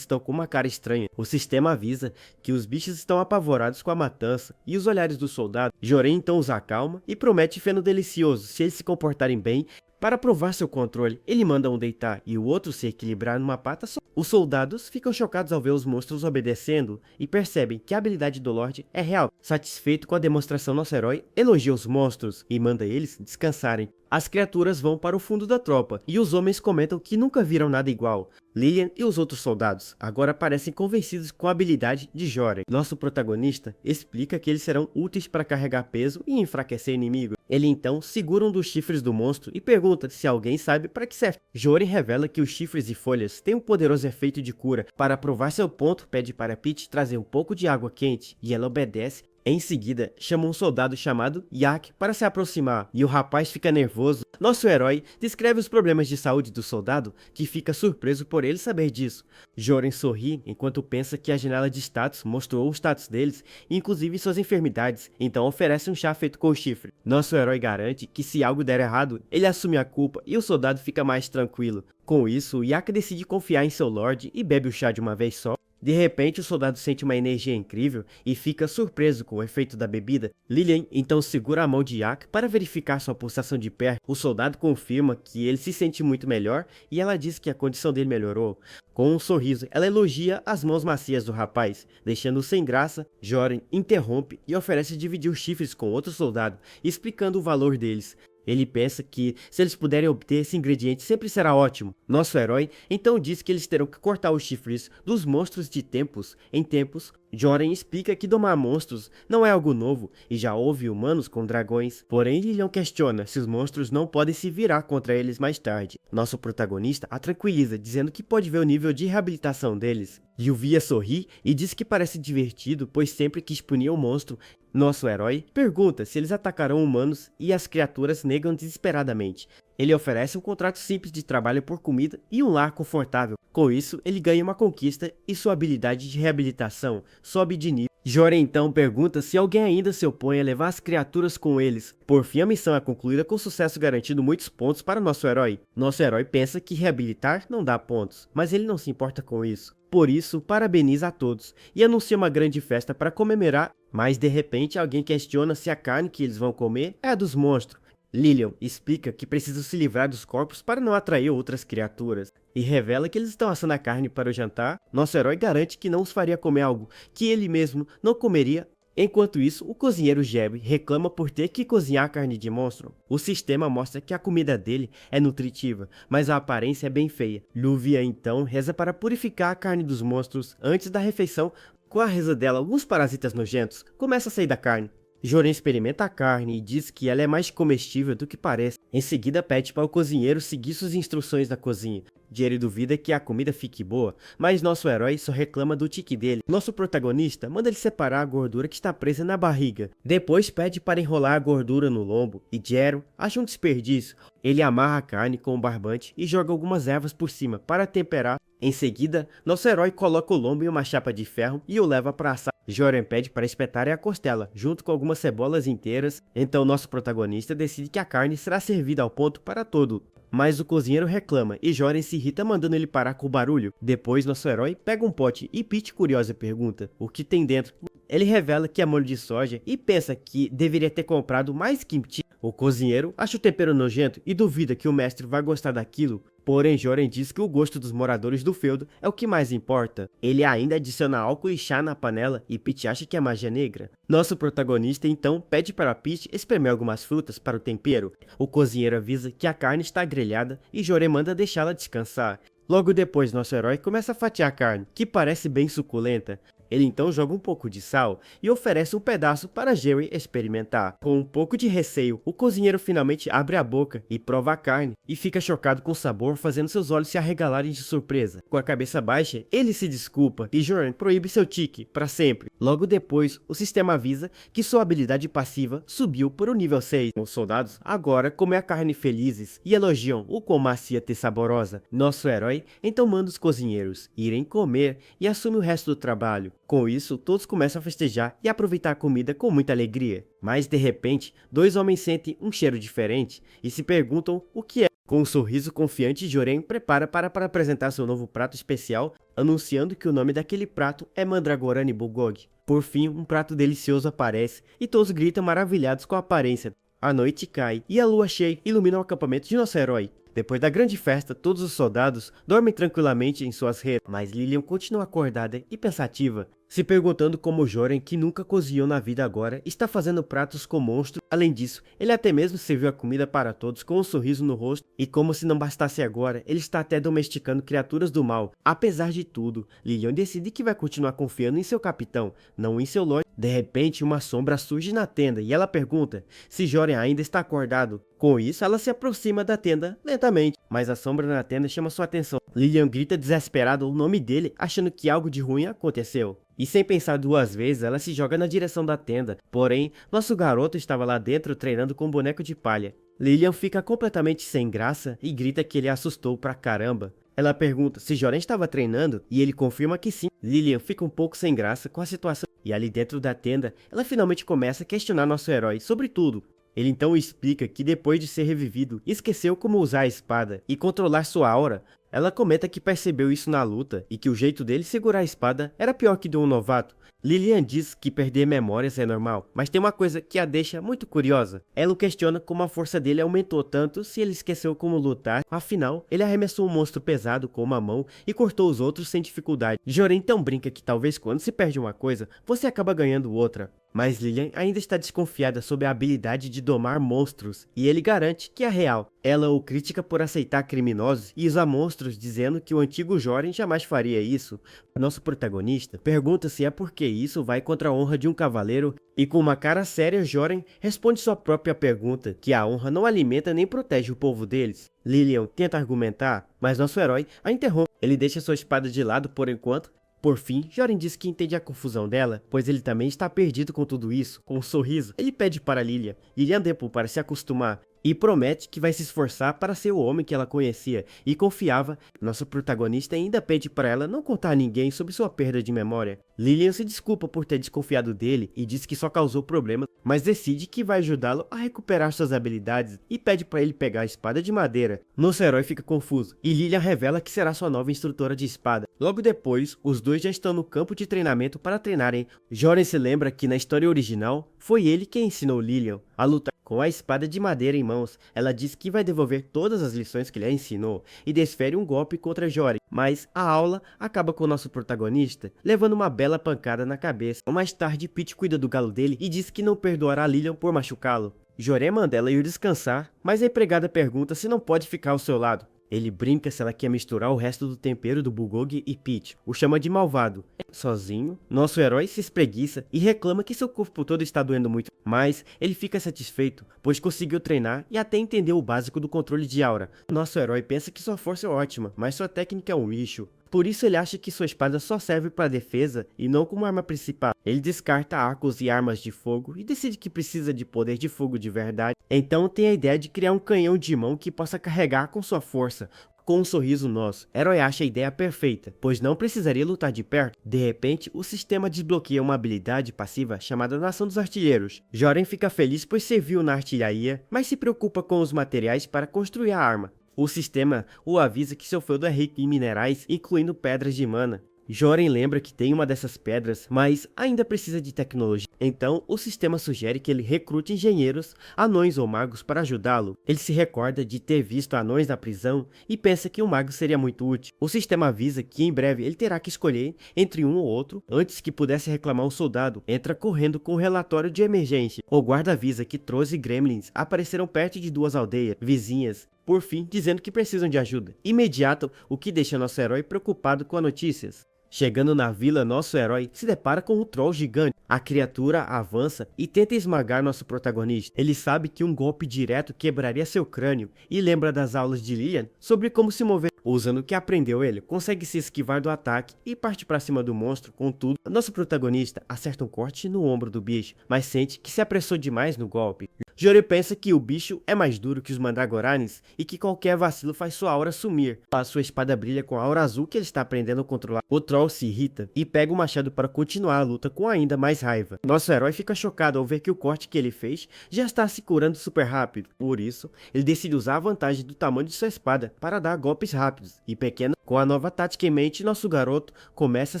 estão com uma cara estranha. O sistema avisa que os bichos estão apavorados com a matança e os olhares do soldado. Joren então os acalma e promete feno delicioso se eles se comportarem bem. Para provar seu controle, ele manda um deitar e o outro se equilibrar numa pata só. Os soldados ficam chocados ao ver os monstros obedecendo e percebem que a habilidade do Lorde é real. Satisfeito com a demonstração, nosso herói elogia os monstros e manda eles descansarem. As criaturas vão para o fundo da tropa e os homens comentam que nunca viram nada igual. Lilian e os outros soldados agora parecem convencidos com a habilidade de Joren. Nosso protagonista explica que eles serão úteis para carregar peso e enfraquecer inimigos. Ele então segura um dos chifres do monstro e pergunta se alguém sabe para que serve. Joren revela que os chifres e folhas têm um poderoso efeito de cura. Para provar seu ponto, pede para Peach trazer um pouco de água quente e ela obedece. Em seguida, chama um soldado chamado Yak para se aproximar e o rapaz fica nervoso. Nosso herói descreve os problemas de saúde do soldado, que fica surpreso por ele saber disso. Joren sorri enquanto pensa que a janela de status mostrou o status deles, inclusive suas enfermidades, então oferece um chá feito com chifre. Nosso herói garante que se algo der errado, ele assume a culpa e o soldado fica mais tranquilo. Com isso, Yak decide confiar em seu Lorde e bebe o chá de uma vez só. De repente, o soldado sente uma energia incrível e fica surpreso com o efeito da bebida. Lilian então segura a mão de Yak para verificar sua pulsação de perto. O soldado confirma que ele se sente muito melhor e ela diz que a condição dele melhorou. Com um sorriso, ela elogia as mãos macias do rapaz, deixando-o sem graça. Joren interrompe e oferece dividir os chifres com outro soldado, explicando o valor deles. Ele pensa que, se eles puderem obter esse ingrediente, sempre será ótimo. Nosso herói então diz que eles terão que cortar os chifres dos monstros de tempos em tempos. Joren explica que domar monstros não é algo novo e já houve humanos com dragões, porém Lilian questiona se os monstros não podem se virar contra eles mais tarde. Nosso protagonista a tranquiliza, dizendo que pode ver o nível de reabilitação deles. Yuvia sorri e diz que parece divertido, pois sempre quis punir o monstro. Nosso herói pergunta se eles atacarão humanos e as criaturas negam desesperadamente. Ele oferece um contrato simples de trabalho por comida e um lar confortável. Com isso, ele ganha uma conquista e sua habilidade de reabilitação sobe de nível. Joren então pergunta se alguém ainda se opõe a levar as criaturas com eles. Por fim, a missão é concluída com sucesso, garantindo muitos pontos para nosso herói. Nosso herói pensa que reabilitar não dá pontos, mas ele não se importa com isso. Por isso, parabeniza a todos e anuncia uma grande festa para comemorar, mas de repente alguém questiona se a carne que eles vão comer é a dos monstros. Lilian explica que precisam se livrar dos corpos para não atrair outras criaturas, e revela que eles estão assando a carne para o jantar. Nosso herói garante que não os faria comer algo que ele mesmo não comeria. Enquanto isso, o cozinheiro Jeb reclama por ter que cozinhar carne de monstro. O sistema mostra que a comida dele é nutritiva, mas a aparência é bem feia. Luvia então reza para purificar a carne dos monstros antes da refeição. Com a reza dela, alguns parasitas nojentos começam a sair da carne. Joren experimenta a carne e diz que ela é mais comestível do que parece. Em seguida, pede para o cozinheiro seguir suas instruções na cozinha. Jerry duvida que a comida fique boa, mas nosso herói só reclama do tique dele. Nosso protagonista manda ele separar a gordura que está presa na barriga. Depois pede para enrolar a gordura no lombo e Jero acha um desperdício. Ele amarra a carne com um barbante e joga algumas ervas por cima para temperar. Em seguida, nosso herói coloca o lombo em uma chapa de ferro e o leva para assar. Joren pede para espetarem a costela, junto com algumas cebolas inteiras. Então nosso protagonista decide que a carne será servida ao ponto para todo. Mas o cozinheiro reclama e Joren se irrita mandando ele parar com o barulho. Depois nosso herói pega um pote e Peach curiosa pergunta o que tem dentro. Ele revela que é molho de soja e pensa que deveria ter comprado mais kimchi. O cozinheiro acha o tempero nojento e duvida que o mestre vai gostar daquilo. Porém, Joren diz que o gosto dos moradores do feudo é o que mais importa. Ele ainda adiciona álcool e chá na panela e Peach acha que é magia negra. Nosso protagonista então pede para Peach espremer algumas frutas para o tempero. O cozinheiro avisa que a carne está grelhada e Joren manda deixá-la descansar. Logo depois, nosso herói começa a fatiar a carne, que parece bem suculenta. Ele então joga um pouco de sal e oferece um pedaço para Jerry experimentar. Com um pouco de receio, o cozinheiro finalmente abre a boca e prova a carne e fica chocado com o sabor, fazendo seus olhos se arregalarem de surpresa. Com a cabeça baixa, ele se desculpa e Joran proíbe seu tique para sempre. Logo depois, o sistema avisa que sua habilidade passiva subiu para o nível 6. Os soldados agora comem a carne felizes e elogiam o quão macia e saborosa. Nosso herói então manda os cozinheiros irem comer e assume o resto do trabalho. Com isso, todos começam a festejar e aproveitar a comida com muita alegria. Mas de repente, dois homens sentem um cheiro diferente e se perguntam o que é. Com um sorriso confiante, Joren prepara para apresentar seu novo prato especial, anunciando que o nome daquele prato é Mandragorani Bulgogi. Por fim, um prato delicioso aparece e todos gritam maravilhados com a aparência. A noite cai e a lua cheia ilumina o acampamento de nosso herói. Depois da grande festa, todos os soldados dormem tranquilamente em suas redes, mas Lilian continua acordada e pensativa, se perguntando como Joren, que nunca cozinhou na vida agora, está fazendo pratos com monstros. Além disso, ele até mesmo serviu a comida para todos com um sorriso no rosto, e como se não bastasse agora, ele está até domesticando criaturas do mal. Apesar de tudo, Lilian decide que vai continuar confiando em seu capitão, não em seu lord. De repente, uma sombra surge na tenda e ela pergunta se Joren ainda está acordado. Com isso, ela se aproxima da tenda lentamente, mas a sombra na tenda chama sua atenção. Lilian grita desesperado o nome dele, achando que algo de ruim aconteceu. E sem pensar duas vezes, ela se joga na direção da tenda. Porém, nosso garoto estava lá dentro treinando com um boneco de palha. Lilian fica completamente sem graça e grita que ele a assustou pra caramba. Ela pergunta se Joren estava treinando e ele confirma que sim. Lilian fica um pouco sem graça com a situação. E ali dentro da tenda, ela finalmente começa a questionar nosso herói sobre tudo. Ele então explica que depois de ser revivido, esqueceu como usar a espada e controlar sua aura. Ela comenta que percebeu isso na luta e que o jeito dele segurar a espada era pior que de um novato. Lilian diz que perder memórias é normal, mas tem uma coisa que a deixa muito curiosa. Ela o questiona como a força dele aumentou tanto se ele esqueceu como lutar. Afinal, ele arremessou um monstro pesado com uma mão e cortou os outros sem dificuldade. Joren então brinca que talvez quando se perde uma coisa, você acaba ganhando outra. Mas Lilian ainda está desconfiada sobre a habilidade de domar monstros, e ele garante que é real. Ela o critica por aceitar criminosos e usar monstros, dizendo que o antigo Joren jamais faria isso. Nosso protagonista pergunta se é porque isso vai contra a honra de um cavaleiro, e com uma cara séria, Joren responde sua própria pergunta, que a honra não alimenta nem protege o povo deles. Lilian tenta argumentar, mas nosso herói a interrompe. Ele deixa sua espada de lado por enquanto. Por fim, Joren diz que entende a confusão dela, pois ele também está perdido com tudo isso. Com um sorriso, ele pede para Lilian tempo para se acostumar e promete que vai se esforçar para ser o homem que ela conhecia e confiava. Nosso protagonista ainda pede para ela não contar a ninguém sobre sua perda de memória. Lilian se desculpa por ter desconfiado dele e diz que só causou problemas, mas decide que vai ajudá-lo a recuperar suas habilidades e pede para ele pegar a espada de madeira. Nosso herói fica confuso e Lilian revela que será sua nova instrutora de espada. Logo depois, os dois já estão no campo de treinamento para treinarem. Joren se lembra que na história original foi ele quem ensinou Lilian a lutar com a espada de madeira em mãos. Ela diz que vai devolver todas as lições que lhe ensinou e desfere um golpe contra Joren, mas a aula acaba com o nosso protagonista levando uma bela pancada na cabeça. Mais tarde, Pete cuida do galo dele e diz que não perdoará Lilian por machucá-lo. Joren manda ela ir descansar, mas a empregada pergunta se não pode ficar ao seu lado. Ele brinca se ela quer misturar o resto do tempero do Bulgogi e Pete o chama de malvado. Sozinho, nosso herói se espreguiça e reclama que seu corpo todo está doendo muito, mas ele fica satisfeito, pois conseguiu treinar e até entendeu o básico do controle de aura. Nosso herói pensa que sua força é ótima, mas sua técnica é um lixo. Por isso ele acha que sua espada só serve para defesa e não como arma principal. Ele descarta arcos e armas de fogo e decide que precisa de poder de fogo de verdade. Então tem a ideia de criar um canhão de mão que possa carregar com sua força. Com um sorriso nosso herói acha a ideia perfeita, pois não precisaria lutar de perto. De repente, o sistema desbloqueia uma habilidade passiva chamada Nação dos Artilheiros. Joren fica feliz pois serviu na artilharia, mas se preocupa com os materiais para construir a arma. O sistema o avisa que seu feudo é rico em minerais, incluindo pedras de mana. Joren lembra que tem uma dessas pedras, mas ainda precisa de tecnologia. Então, o sistema sugere que ele recrute engenheiros, anões ou magos para ajudá-lo. Ele se recorda de ter visto anões na prisão e pensa que um mago seria muito útil. O sistema avisa que em breve ele terá que escolher entre um ou outro. Antes que pudesse reclamar, um soldado entra correndo com um relatório de emergência. O guarda avisa que Troz e Gremlins apareceram perto de duas aldeias vizinhas, por fim dizendo que precisam de ajuda imediata, o que deixa nosso herói preocupado com as notícias. Chegando na vila, nosso herói se depara com um troll gigante. A criatura avança e tenta esmagar nosso protagonista. Ele sabe que um golpe direto quebraria seu crânio e lembra das aulas de Lilian sobre como se mover. Usando o que aprendeu ele, consegue se esquivar do ataque e parte para cima do monstro. Contudo, nosso protagonista acerta um corte no ombro do bicho, mas sente que se apressou demais no golpe. Jory pensa que o bicho é mais duro que os Mandragoranes e que qualquer vacilo faz sua aura sumir. A sua espada brilha com a aura azul que ele está aprendendo a controlar. O troll se irrita e pega o machado para continuar a luta com ainda mais raiva. Nosso herói fica chocado ao ver que o corte que ele fez já está se curando super rápido. Por isso, ele decide usar a vantagem do tamanho de sua espada para dar golpes rápidos e pequenos. Com a nova tática em mente, nosso garoto começa a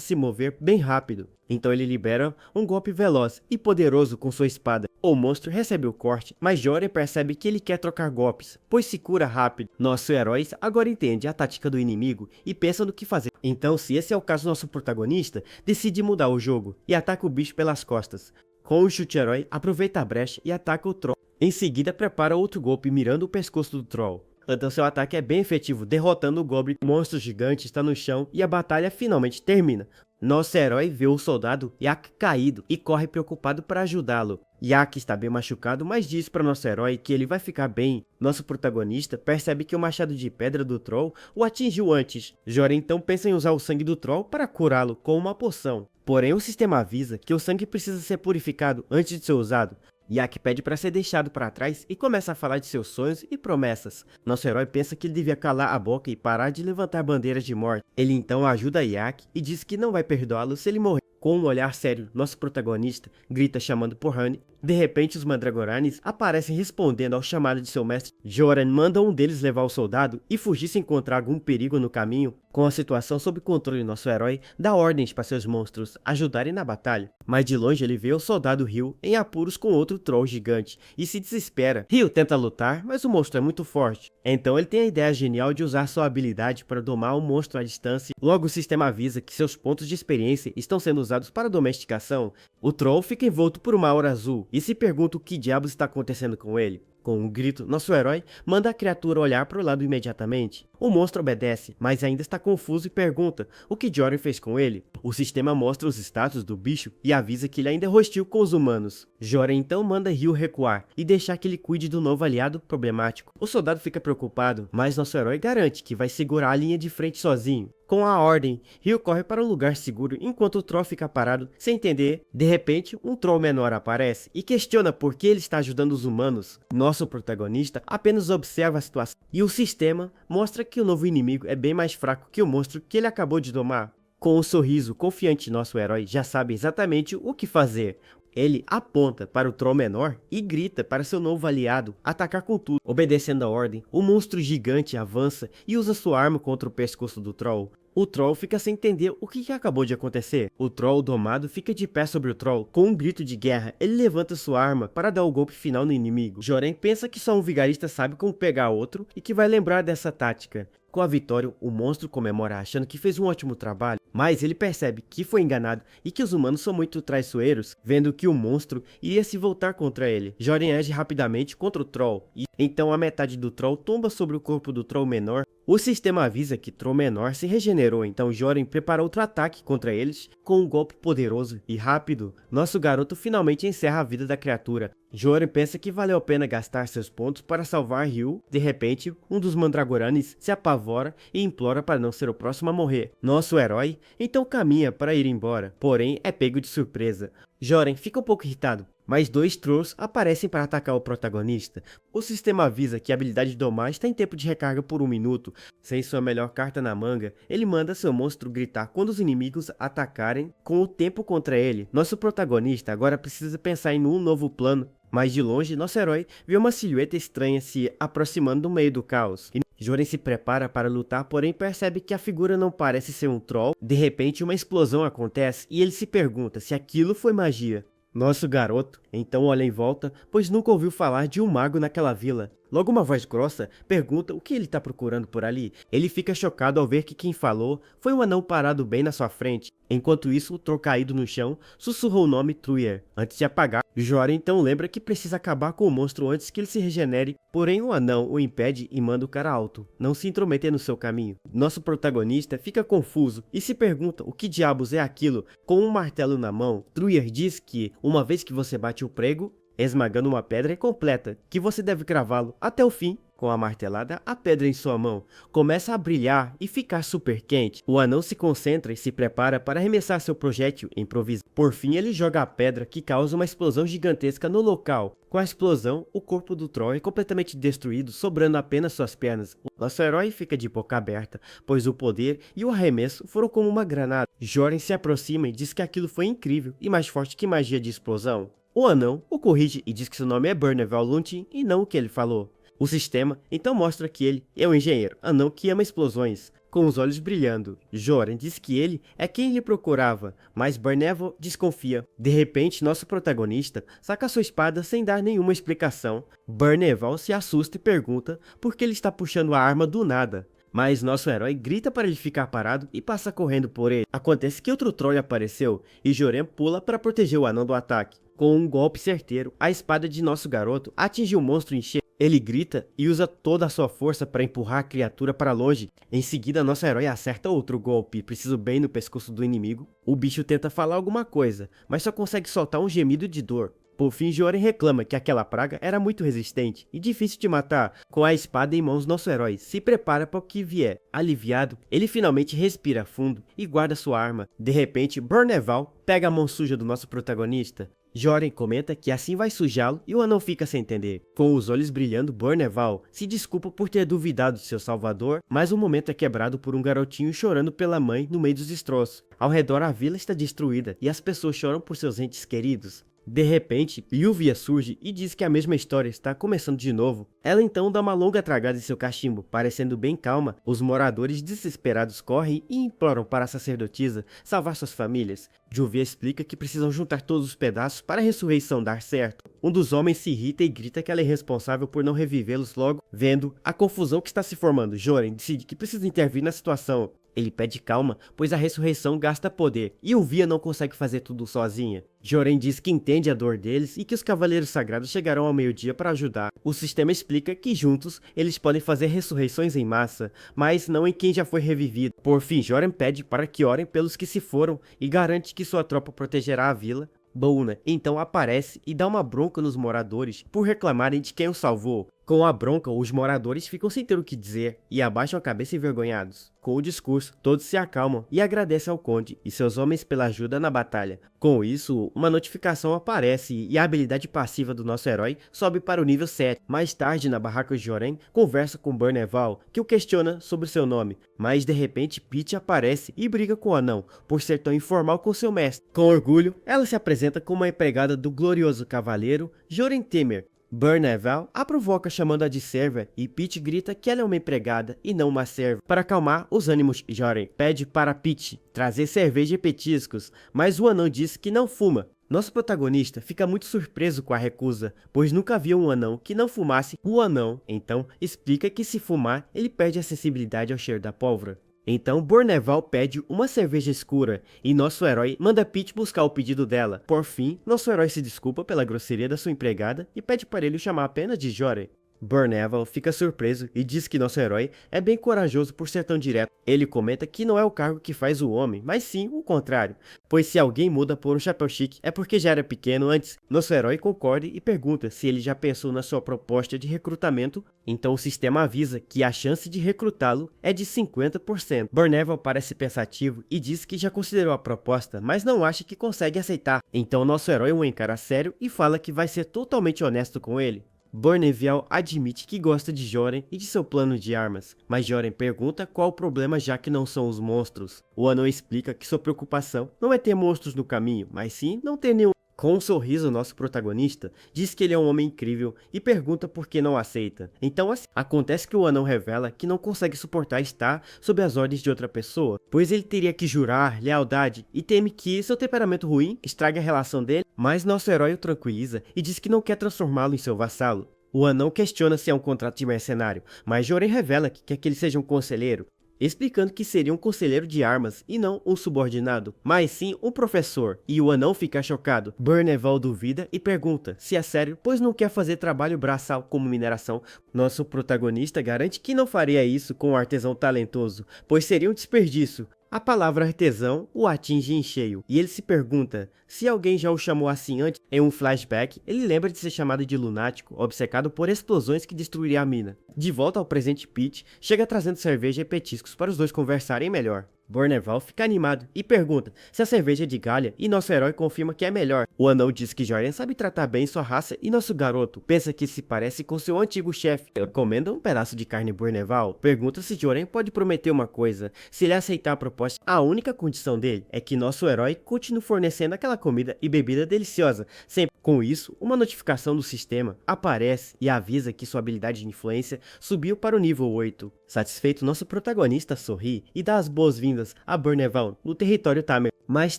se mover bem rápido. Então ele libera um golpe veloz e poderoso com sua espada. O monstro recebe o corte, mas Jory percebe que ele quer trocar golpes, pois se cura rápido. Nosso herói agora entende a tática do inimigo e pensa no que fazer. Então, se esse é o caso, nosso protagonista decide mudar o jogo e ataca o bicho pelas costas. Com o chute, herói aproveita a brecha e ataca o troll. Em seguida, prepara outro golpe mirando o pescoço do troll. Então seu ataque é bem efetivo, derrotando o Goblin. O monstro gigante está no chão e a batalha finalmente termina. Nosso herói vê o soldado Yak caído e corre preocupado para ajudá-lo. Yak está bem machucado, mas diz para nosso herói que ele vai ficar bem. Nosso protagonista percebe que o machado de pedra do troll o atingiu antes. Jory então pensa em usar o sangue do troll para curá-lo com uma poção. Porém, o sistema avisa que o sangue precisa ser purificado antes de ser usado. Yak pede para ser deixado para trás e começa a falar de seus sonhos e promessas. Nosso herói pensa que ele devia calar a boca e parar de levantar bandeiras de morte. Ele então ajuda Yak e diz que não vai perdoá-lo se ele morrer. Com um olhar sério, nosso protagonista grita chamando por Honey. De repente, os Mandragoranes aparecem respondendo ao chamado de seu mestre. Joran manda um deles levar o soldado e fugir se encontrar algum perigo no caminho. Com a situação sob controle, nosso herói dá ordens para seus monstros ajudarem na batalha. Mas de longe ele vê o soldado Ryu em apuros com outro troll gigante e se desespera. Ryu tenta lutar, mas o monstro é muito forte. Então ele tem a ideia genial de usar sua habilidade para domar o monstro à distância. Logo o sistema avisa que seus pontos de experiência estão sendo usados para domesticação. O troll fica envolto por uma aura azul e se pergunta o que diabos está acontecendo com ele. Com um grito, nosso herói manda a criatura olhar para o lado imediatamente. O monstro obedece, mas ainda está confuso e pergunta o que Jory fez com ele. O sistema mostra os status do bicho e avisa que ele ainda é hostil com os humanos. Jory então manda Ryu recuar e deixar que ele cuide do novo aliado problemático. O soldado fica preocupado, mas nosso herói garante que vai segurar a linha de frente sozinho. Com a ordem, Ryu corre para um lugar seguro enquanto o troll fica parado sem entender. De repente, um troll menor aparece e questiona por que ele está ajudando os humanos. Nosso protagonista apenas observa a situação e o sistema mostra que o novo inimigo é bem mais fraco que o monstro que ele acabou de domar. Com um sorriso confiante, nosso herói já sabe exatamente o que fazer. Ele aponta para o troll menor e grita para seu novo aliado atacar com tudo. Obedecendo a ordem, o monstro gigante avança e usa sua arma contra o pescoço do troll. O troll fica sem entender o que acabou de acontecer. O troll domado fica de pé sobre o troll. Com um grito de guerra, ele levanta sua arma para dar o golpe final no inimigo. Joren pensa que só um vigarista sabe como pegar outro e que vai lembrar dessa tática. Com a vitória, o monstro comemora achando que fez um ótimo trabalho, mas ele percebe que foi enganado e que os humanos são muito traiçoeiros, vendo que o monstro iria se voltar contra ele. Joren age rapidamente contra o troll, e então a metade do troll tomba sobre o corpo do troll menor. O sistema avisa que troll menor se regenerou, então Joren prepara outro ataque contra eles com um golpe poderoso e rápido. Nosso garoto finalmente encerra a vida da criatura. Joren pensa que valeu a pena gastar seus pontos para salvar Ryu. De repente, um dos Mandragoranes se apavora e implora para não ser o próximo a morrer. Nosso herói então caminha para ir embora, porém é pego de surpresa. Joren fica um pouco irritado, mas dois trolls aparecem para atacar o protagonista. O sistema avisa que a habilidade de domar está em tempo de recarga por 1 minuto. Sem sua melhor carta na manga, ele manda seu monstro gritar quando os inimigos atacarem com o tempo contra ele. Nosso protagonista agora precisa pensar em um novo plano. Mas de longe, nosso herói vê uma silhueta estranha se aproximando do meio do caos. Joren se prepara para lutar, porém percebe que a figura não parece ser um troll. De repente, uma explosão acontece e ele se pergunta se aquilo foi magia. Nosso garoto então olha em volta, pois nunca ouviu falar de um mago naquela vila. Logo uma voz grossa pergunta o que ele está procurando por ali. Ele fica chocado ao ver que quem falou foi um anão parado bem na sua frente. Enquanto isso, o Thor caído no chão sussurrou o nome Truyer. Antes de apagar, Jorah então lembra que precisa acabar com o monstro antes que ele se regenere, porém o anão o impede e manda o cara alto não se intrometer no seu caminho. Nosso protagonista fica confuso e se pergunta o que diabos é aquilo. Com um martelo na mão, Truyer diz que uma vez que você bate o prego, esmagando uma pedra completa, que você deve cravá-lo até o fim. Com a martelada, a pedra em sua mão começa a brilhar e ficar super quente. O anão se concentra e se prepara para arremessar seu projétil improvisado. Por fim, ele joga a pedra que causa uma explosão gigantesca no local. Com a explosão, o corpo do Troll é completamente destruído, sobrando apenas suas pernas. Nosso herói fica de boca aberta, pois o poder e o arremesso foram como uma granada. Jorah se aproxima e diz que aquilo foi incrível e mais forte que magia de explosão. O anão o corrige e diz que seu nome é Burneval Luntin e não o que ele falou. O sistema então mostra que ele é um engenheiro anão que ama explosões. Com os olhos brilhando, Jorah diz que ele é quem ele procurava, mas Burneval desconfia. De repente, nosso protagonista saca sua espada sem dar nenhuma explicação. Burneval se assusta e pergunta por que ele está puxando a arma do nada. Mas nosso herói grita para ele ficar parado e passa correndo por ele. Acontece que outro troll apareceu e Jorah pula para proteger o anão do ataque. Com um golpe certeiro, a espada de nosso garoto atinge o monstro em cheio. Ele grita e usa toda a sua força para empurrar a criatura para longe. Em seguida, nosso herói acerta outro golpe, preciso bem no pescoço do inimigo. O bicho tenta falar alguma coisa, mas só consegue soltar um gemido de dor. Por fim, Jorah reclama que aquela praga era muito resistente e difícil de matar. Com a espada em mãos, nosso herói se prepara para o que vier. Aliviado, ele finalmente respira fundo e guarda sua arma. De repente, Burneval pega a mão suja do nosso protagonista. Jorah comenta que assim vai sujá-lo e o anão fica sem entender. Com os olhos brilhando, Burneval se desculpa por ter duvidado de seu salvador, mas o momento é quebrado por um garotinho chorando pela mãe no meio dos destroços. Ao redor a vila está destruída e as pessoas choram por seus entes queridos. De repente, Yuvia surge e diz que a mesma história está começando de novo. Ela então dá uma longa tragada em seu cachimbo, parecendo bem calma. Os moradores desesperados correm e imploram para a sacerdotisa salvar suas famílias. Yuvia explica que precisam juntar todos os pedaços para a ressurreição dar certo. Um dos homens se irrita e grita que ela é responsável por não revivê-los logo. Vendo a confusão que está se formando, Jorah decide que precisa intervir na situação. Ele pede calma, pois a ressurreição gasta poder, e Yuvia não consegue fazer tudo sozinha. Jorah diz que entende a dor deles e que os Cavaleiros Sagrados chegarão ao meio-dia para ajudar. O sistema explica que juntos eles podem fazer ressurreições em massa, mas não em quem já foi revivido. Por fim, Jorah pede para que orem pelos que se foram e garante que sua tropa protegerá a vila. Bouna então aparece e dá uma bronca nos moradores por reclamarem de quem o salvou. Com a bronca, os moradores ficam sem ter o que dizer e abaixam a cabeça envergonhados. Com o discurso, todos se acalmam e agradecem ao conde e seus homens pela ajuda na batalha. Com isso, uma notificação aparece e a habilidade passiva do nosso herói sobe para o nível 7. Mais tarde, na barraca de Jorah, conversa com Burneval, que o questiona sobre seu nome. Mas de repente, Peach aparece e briga com o anão, por ser tão informal com seu mestre. Com orgulho, ela se apresenta como uma empregada do glorioso cavaleiro Jorah Temer. Burneval a provoca chamando-a de serva e Peach grita que ela é uma empregada e não uma serva. Para acalmar os ânimos, Jorah pede para Peach trazer cerveja e petiscos, mas o anão diz que não fuma. Nosso protagonista fica muito surpreso com a recusa, pois nunca viu um anão que não fumasse. O anão, então, explica que se fumar, ele perde a sensibilidade ao cheiro da pólvora. Então Burneval pede uma cerveja escura e nosso herói manda Peach buscar o pedido dela. Por fim, nosso herói se desculpa pela grosseria da sua empregada e pede para ele o chamar apenas de Jorah. Burneval fica surpreso e diz que nosso herói é bem corajoso por ser tão direto. Ele comenta que não é o cargo que faz o homem, mas sim o contrário, pois se alguém muda por um chapéu chique é porque já era pequeno antes. Nosso herói concorda e pergunta se ele já pensou na sua proposta de recrutamento. Então o sistema avisa que a chance de recrutá-lo é de 50%. Burneval parece pensativo e diz que já considerou a proposta, mas não acha que consegue aceitar. Então nosso herói o encara sério e fala que vai ser totalmente honesto com ele. Burneval admite que gosta de Jorah e de seu plano de armas, mas Jorah pergunta qual o problema já que não são os monstros. O anão explica que sua preocupação não é ter monstros no caminho, mas sim não ter nenhum. Com um sorriso, nosso protagonista diz que ele é um homem incrível e pergunta por que não aceita. Então assim, acontece que o anão revela que não consegue suportar estar sob as ordens de outra pessoa, pois ele teria que jurar lealdade e teme que seu temperamento ruim estrague a relação dele, mas nosso herói o tranquiliza e diz que não quer transformá-lo em seu vassalo. O anão questiona se é um contrato de mercenário, mas Joren revela que quer que ele seja um conselheiro, explicando que seria um conselheiro de armas e não um subordinado, mas sim um professor. E o anão fica chocado. Burneval duvida e pergunta se é sério, pois não quer fazer trabalho braçal como mineração. Nosso protagonista garante que não faria isso com um artesão talentoso, pois seria um desperdício. A palavra artesão o atinge em cheio, e ele se pergunta se alguém já o chamou assim antes. Em um flashback, ele lembra de ser chamado de lunático, obcecado por explosões que destruiriam a mina. De volta ao presente, Pete chega trazendo cerveja e petiscos para os dois conversarem melhor. Burneval fica animado e pergunta se a cerveja é de galha e nosso herói confirma que é melhor. O anão diz que Joren sabe tratar bem sua raça e nosso garoto pensa que se parece com seu antigo chefe. Recomenda um pedaço de carne. Burneval pergunta se Joren pode prometer uma coisa: se ele aceitar a proposta, a única condição dele é que nosso herói continue fornecendo aquela comida e bebida deliciosa sempre. Com isso, uma notificação do sistema aparece e avisa que sua habilidade de influência subiu para o nível 8. Satisfeito, nosso protagonista sorri e dá as boas-vindas a Burneval no território Tamer. Mais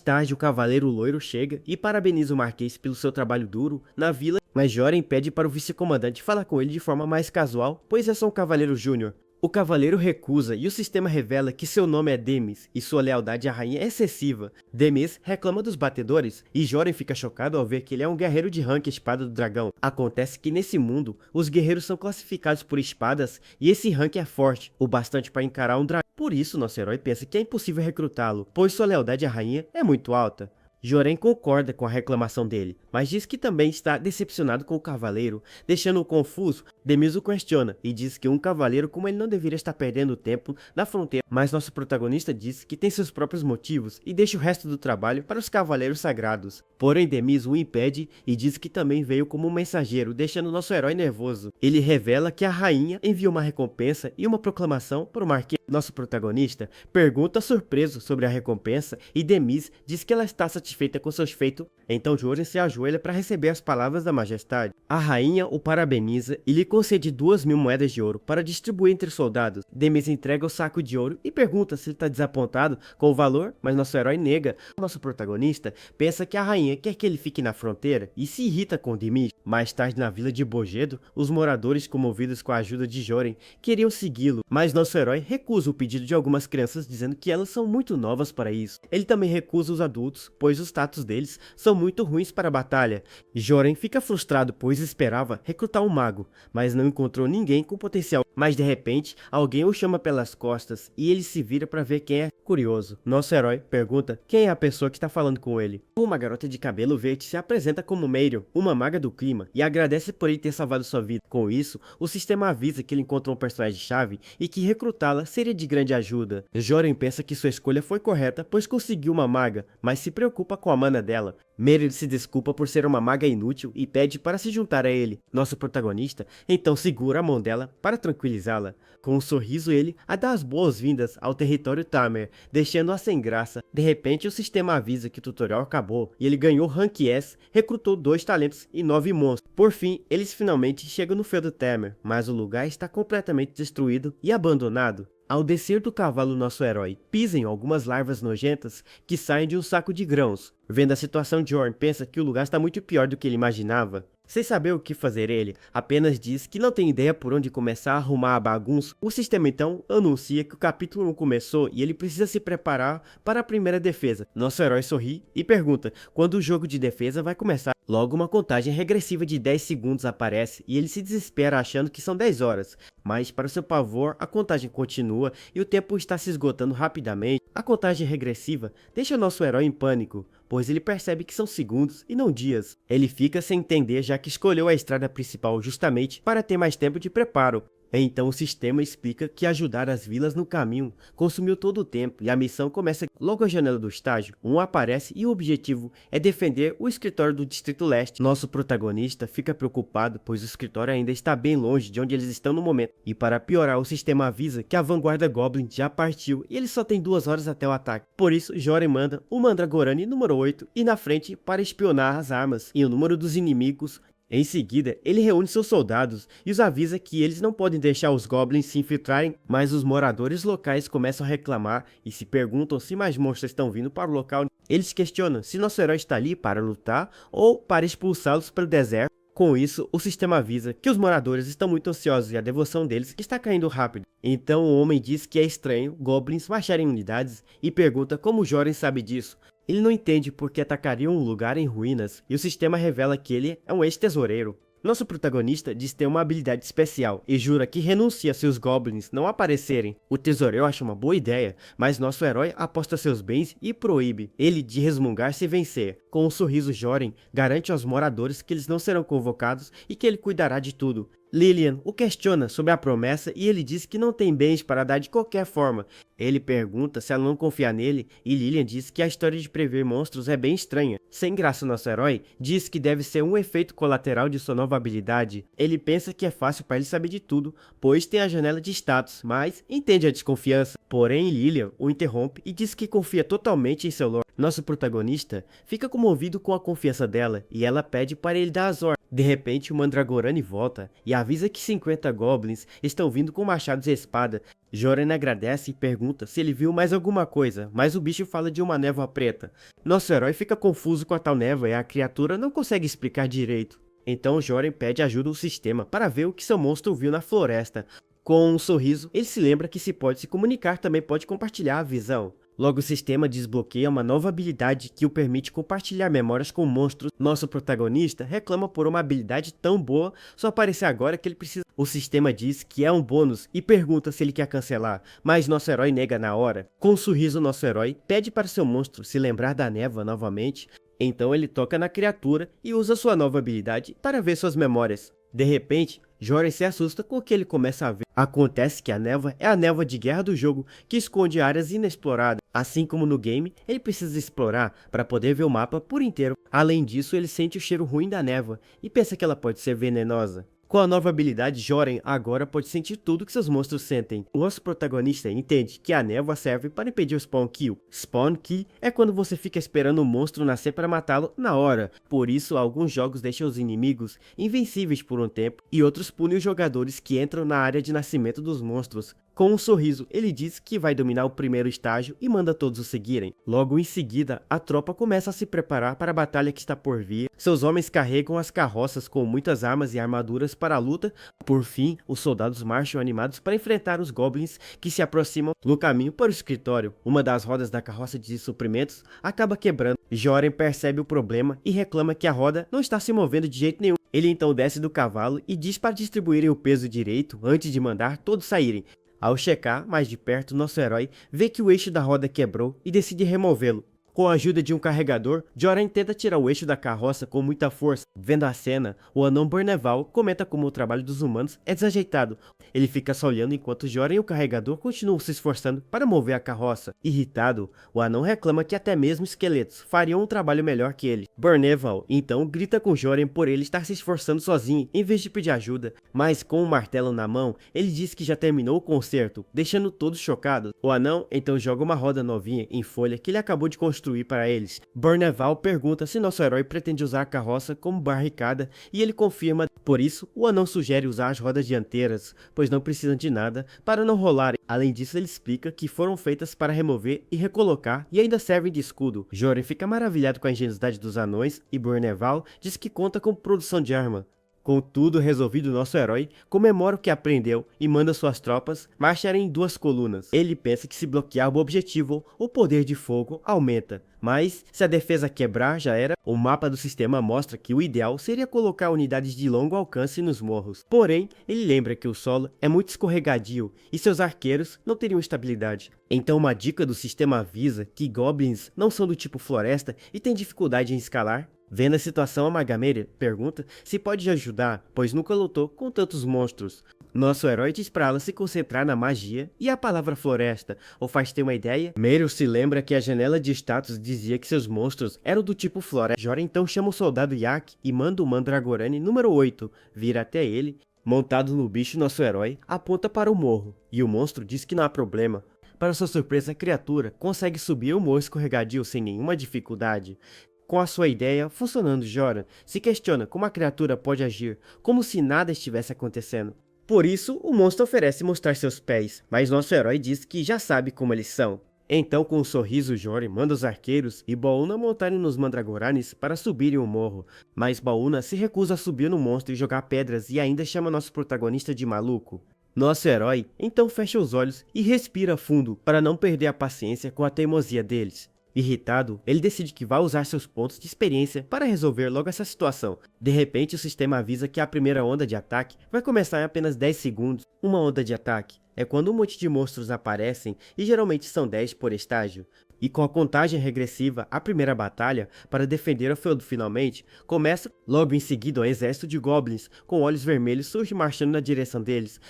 tarde, o Cavaleiro Loiro chega e parabeniza o Marquês pelo seu trabalho duro na vila, mas Joren pede para o vice-comandante falar com ele de forma mais casual, pois é só um Cavaleiro Júnior. O cavaleiro recusa e o sistema revela que seu nome é Demis e sua lealdade à rainha é excessiva. Demis reclama dos batedores e Joren fica chocado ao ver que ele é um guerreiro de rank espada do dragão. Acontece que nesse mundo, os guerreiros são classificados por espadas e esse rank é forte, o bastante para encarar um dragão. Por isso, nosso herói pensa que é impossível recrutá-lo, pois sua lealdade à rainha é muito alta. Joren concorda com a reclamação dele, mas diz que também está decepcionado com o cavaleiro, deixando-o confuso. Demis o questiona e diz que um cavaleiro como ele não deveria estar perdendo tempo na fronteira, mas nosso protagonista diz que tem seus próprios motivos e deixa o resto do trabalho para os cavaleiros sagrados. Porém, Demis o impede e diz que também veio como um mensageiro, deixando nosso herói nervoso. Ele revela que a rainha enviou uma recompensa e uma proclamação para o Marquês. Nosso protagonista pergunta surpreso sobre a recompensa e Demis diz que ela está satisfeita com seus feitos. Então Joren se ajoelha para receber as palavras da majestade. A rainha o parabeniza e lhe concede 2.000 moedas de ouro para distribuir entre os soldados. Demis entrega o saco de ouro e pergunta se ele está desapontado com o valor, mas nosso herói nega. Nosso protagonista pensa que a rainha quer que ele fique na fronteira e se irrita com Demis. Mais tarde, na vila de Bojedo, os moradores, comovidos com a ajuda de Joren, queriam segui-lo, mas nosso herói recusa o pedido de algumas crianças, dizendo que elas são muito novas para isso. Ele também recusa os adultos, pois os status deles são muito ruins para a batalha. Joren fica frustrado, pois esperava recrutar um mago, mas não encontrou ninguém com potencial. Mas de repente, alguém o chama pelas costas e ele se vira para ver quem é. Curioso, nosso herói pergunta quem é a pessoa que está falando com ele. Uma garota de cabelo verde se apresenta como Meirion, uma maga do clima, e agradece por ele ter salvado sua vida. Com isso, o sistema avisa que ele encontrou um personagem-chave e que recrutá-la seria de grande ajuda. Joren pensa que sua escolha foi correta, pois conseguiu uma maga, mas se preocupa com a mana dela. Meryl se desculpa por ser uma maga inútil e pede para se juntar a ele. Nosso protagonista então segura a mão dela para tranquilizá-la. Com um sorriso ele a dá as boas-vindas ao território Tamer, deixando-a sem graça. De repente o sistema avisa que o tutorial acabou e ele ganhou Rank S, recrutou 2 talentos e 9 monstros. Por fim, eles finalmente chegam no feudo Tamer, mas o lugar está completamente destruído e abandonado. Ao descer do cavalo, nosso herói pisa em algumas larvas nojentas que saem de um saco de grãos. Vendo a situação, Joren pensa que o lugar está muito pior do que ele imaginava. Sem saber o que fazer, ele apenas diz que não tem ideia por onde começar a arrumar a bagunça. O sistema então anuncia que o capítulo 1 começou e ele precisa se preparar para a primeira defesa. Nosso herói sorri e pergunta quando o jogo de defesa vai começar. Logo, uma contagem regressiva de 10 segundos aparece e ele se desespera achando que são 10 horas. Mas, para seu pavor, a contagem continua e o tempo está se esgotando rapidamente. A contagem regressiva deixa nosso herói em pânico, pois ele percebe que são segundos e não dias. Ele fica sem entender, já que escolheu a estrada principal justamente para ter mais tempo de preparo. Então o sistema explica que ajudar as vilas no caminho consumiu todo o tempo e a missão começa. Logo à janela do estágio, um aparece e o objetivo é defender o escritório do Distrito Leste. Nosso protagonista fica preocupado, pois o escritório ainda está bem longe de onde eles estão no momento. E para piorar, o sistema avisa que a vanguarda Goblin já partiu e ele só tem 2 horas até o ataque. Por isso, Joren manda o Mandragorani número 8 ir na frente para espionar as armas e o número dos inimigos. Em seguida, ele reúne seus soldados e os avisa que eles não podem deixar os goblins se infiltrarem, mas os moradores locais começam a reclamar e se perguntam se mais monstros estão vindo para o local. Eles questionam se nosso herói está ali para lutar ou para expulsá-los pelo deserto. Com isso, o sistema avisa que os moradores estão muito ansiosos e a devoção deles está caindo rápido. Então o homem diz que é estranho goblins marcharem em unidades e pergunta como Joren sabe disso. Ele não entende porque atacariam um lugar em ruínas e o sistema revela que ele é um ex-tesoureiro. Nosso protagonista diz ter uma habilidade especial e jura que renuncia se os goblins não aparecerem. O tesoureiro acha uma boa ideia, mas nosso herói aposta seus bens e proíbe ele de resmungar se vencer. Com um sorriso, Joren garante aos moradores que eles não serão convocados e que ele cuidará de tudo. Lilian o questiona sobre a promessa e ele diz que não tem bens para dar de qualquer forma. Ele pergunta se ela não confia nele e Lilian diz que a história de prever monstros é bem estranha. Sem graça, nosso herói diz que deve ser um efeito colateral de sua nova habilidade. Ele pensa que é fácil para ele saber de tudo, pois tem a janela de status, mas entende a desconfiança. Porém, Lilian o interrompe e diz que confia totalmente em seu Lorde. Nosso protagonista fica comovido com a confiança dela e ela pede para ele dar as ordens. De repente, o Mandragorani volta e avisa que 50 goblins estão vindo com machados e espada. Joren agradece e pergunta se ele viu mais alguma coisa, mas o bicho fala de uma névoa preta. Nosso herói fica confuso com a tal névoa e a criatura não consegue explicar direito. Então Joren pede ajuda ao sistema para ver o que seu monstro viu na floresta. Com um sorriso, ele se lembra que se pode se comunicar também pode compartilhar a visão. Logo o sistema desbloqueia uma nova habilidade que o permite compartilhar memórias com monstros. Nosso protagonista reclama por uma habilidade tão boa só aparecer agora que ele precisa. O sistema diz que é um bônus e pergunta se ele quer cancelar, mas nosso herói nega na hora. Com um sorriso, nosso herói pede para seu monstro se lembrar da névoa novamente. Então ele toca na criatura e usa sua nova habilidade para ver suas memórias. De repente, Joren se assusta com o que ele começa a ver. Acontece que a névoa é a névoa de guerra do jogo, que esconde áreas inexploradas. Assim como no game, ele precisa explorar para poder ver o mapa por inteiro. Além disso, ele sente o cheiro ruim da névoa e pensa que ela pode ser venenosa. Com a nova habilidade, Joren agora pode sentir tudo que seus monstros sentem. O nosso protagonista entende que a névoa serve para impedir o Spawn Kill. Spawn Kill é quando você fica esperando o monstro nascer para matá-lo na hora. Por isso, alguns jogos deixam os inimigos invencíveis por um tempo e outros punem os jogadores que entram na área de nascimento dos monstros. Com um sorriso, ele diz que vai dominar o primeiro estágio e manda todos o seguirem. Logo em seguida, a tropa começa a se preparar para a batalha que está por vir. Seus homens carregam as carroças com muitas armas e armaduras para a luta. Por fim, os soldados marcham animados para enfrentar os goblins que se aproximam no caminho para o escritório. Uma das rodas da carroça de suprimentos acaba quebrando. Joren percebe o problema e reclama que a roda não está se movendo de jeito nenhum. Ele então desce do cavalo e diz para distribuírem o peso direito antes de mandar todos saírem. Ao checar mais de perto, nosso herói vê que o eixo da roda quebrou e decide removê-lo. Com a ajuda de um carregador, Joren tenta tirar o eixo da carroça com muita força. Vendo a cena, o anão Burneval comenta como o trabalho dos humanos é desajeitado. Ele fica só olhando enquanto Joren e o carregador continuam se esforçando para mover a carroça. Irritado, o anão reclama que até mesmo esqueletos fariam um trabalho melhor que ele. Burneval então grita com Joren por ele estar se esforçando sozinho em vez de pedir ajuda. Mas com o martelo na mão, ele diz que já terminou o conserto, deixando todos chocados. O anão então joga uma roda novinha em folha que ele acabou de construir para eles. Burneval pergunta se nosso herói pretende usar a carroça como barricada e ele confirma. Por isso, o anão sugere usar as rodas dianteiras, pois não precisam de nada para não rolarem. Além disso, ele explica que foram feitas para remover e recolocar e ainda servem de escudo. Joren fica maravilhado com a ingenuidade dos anões e Burneval diz que conta com produção de arma. Com tudo resolvido, nosso herói comemora o que aprendeu e manda suas tropas marcharem em 2 colunas. Ele pensa que se bloquear o objetivo, o poder de fogo aumenta. Mas, se a defesa quebrar, já era. O mapa do sistema mostra que o ideal seria colocar unidades de longo alcance nos morros. Porém, ele lembra que o solo é muito escorregadio e seus arqueiros não teriam estabilidade. Então uma dica do sistema avisa que goblins não são do tipo floresta e têm dificuldade em escalar. Vendo a situação, a Magameira pergunta se pode ajudar, pois nunca lutou com tantos monstros. Nosso herói diz para ela se concentrar na magia e a palavra floresta, ou faz ter uma ideia? Meryl se lembra que a janela de status dizia que seus monstros eram do tipo floresta. Joren então chama o soldado Yak e manda o Mandragorani número 8 vir até ele. Montado no bicho, nosso herói aponta para o morro, e o monstro diz que não há problema. Para sua surpresa, a criatura consegue subir o morro escorregadio sem nenhuma dificuldade. Com a sua ideia funcionando, Joren se questiona como a criatura pode agir, como se nada estivesse acontecendo. Por isso, o monstro oferece mostrar seus pés, mas nosso herói diz que já sabe como eles são. Então, com um sorriso, Joren manda os arqueiros e Baúna montarem nos Mandragoranes para subirem o morro, mas Baúna se recusa a subir no monstro e jogar pedras e ainda chama nosso protagonista de maluco. Nosso herói então fecha os olhos e respira fundo para não perder a paciência com a teimosia deles. Irritado, ele decide que vai usar seus pontos de experiência para resolver logo essa situação. De repente, o sistema avisa que a primeira onda de ataque vai começar em apenas 10 segundos. Uma onda de ataque é quando um monte de monstros aparecem e geralmente são 10 por estágio. E com a contagem regressiva, a primeira batalha, para defender o feudo finalmente, começa. Logo em seguida, um exército de goblins com olhos vermelhos surge marchando na direção deles.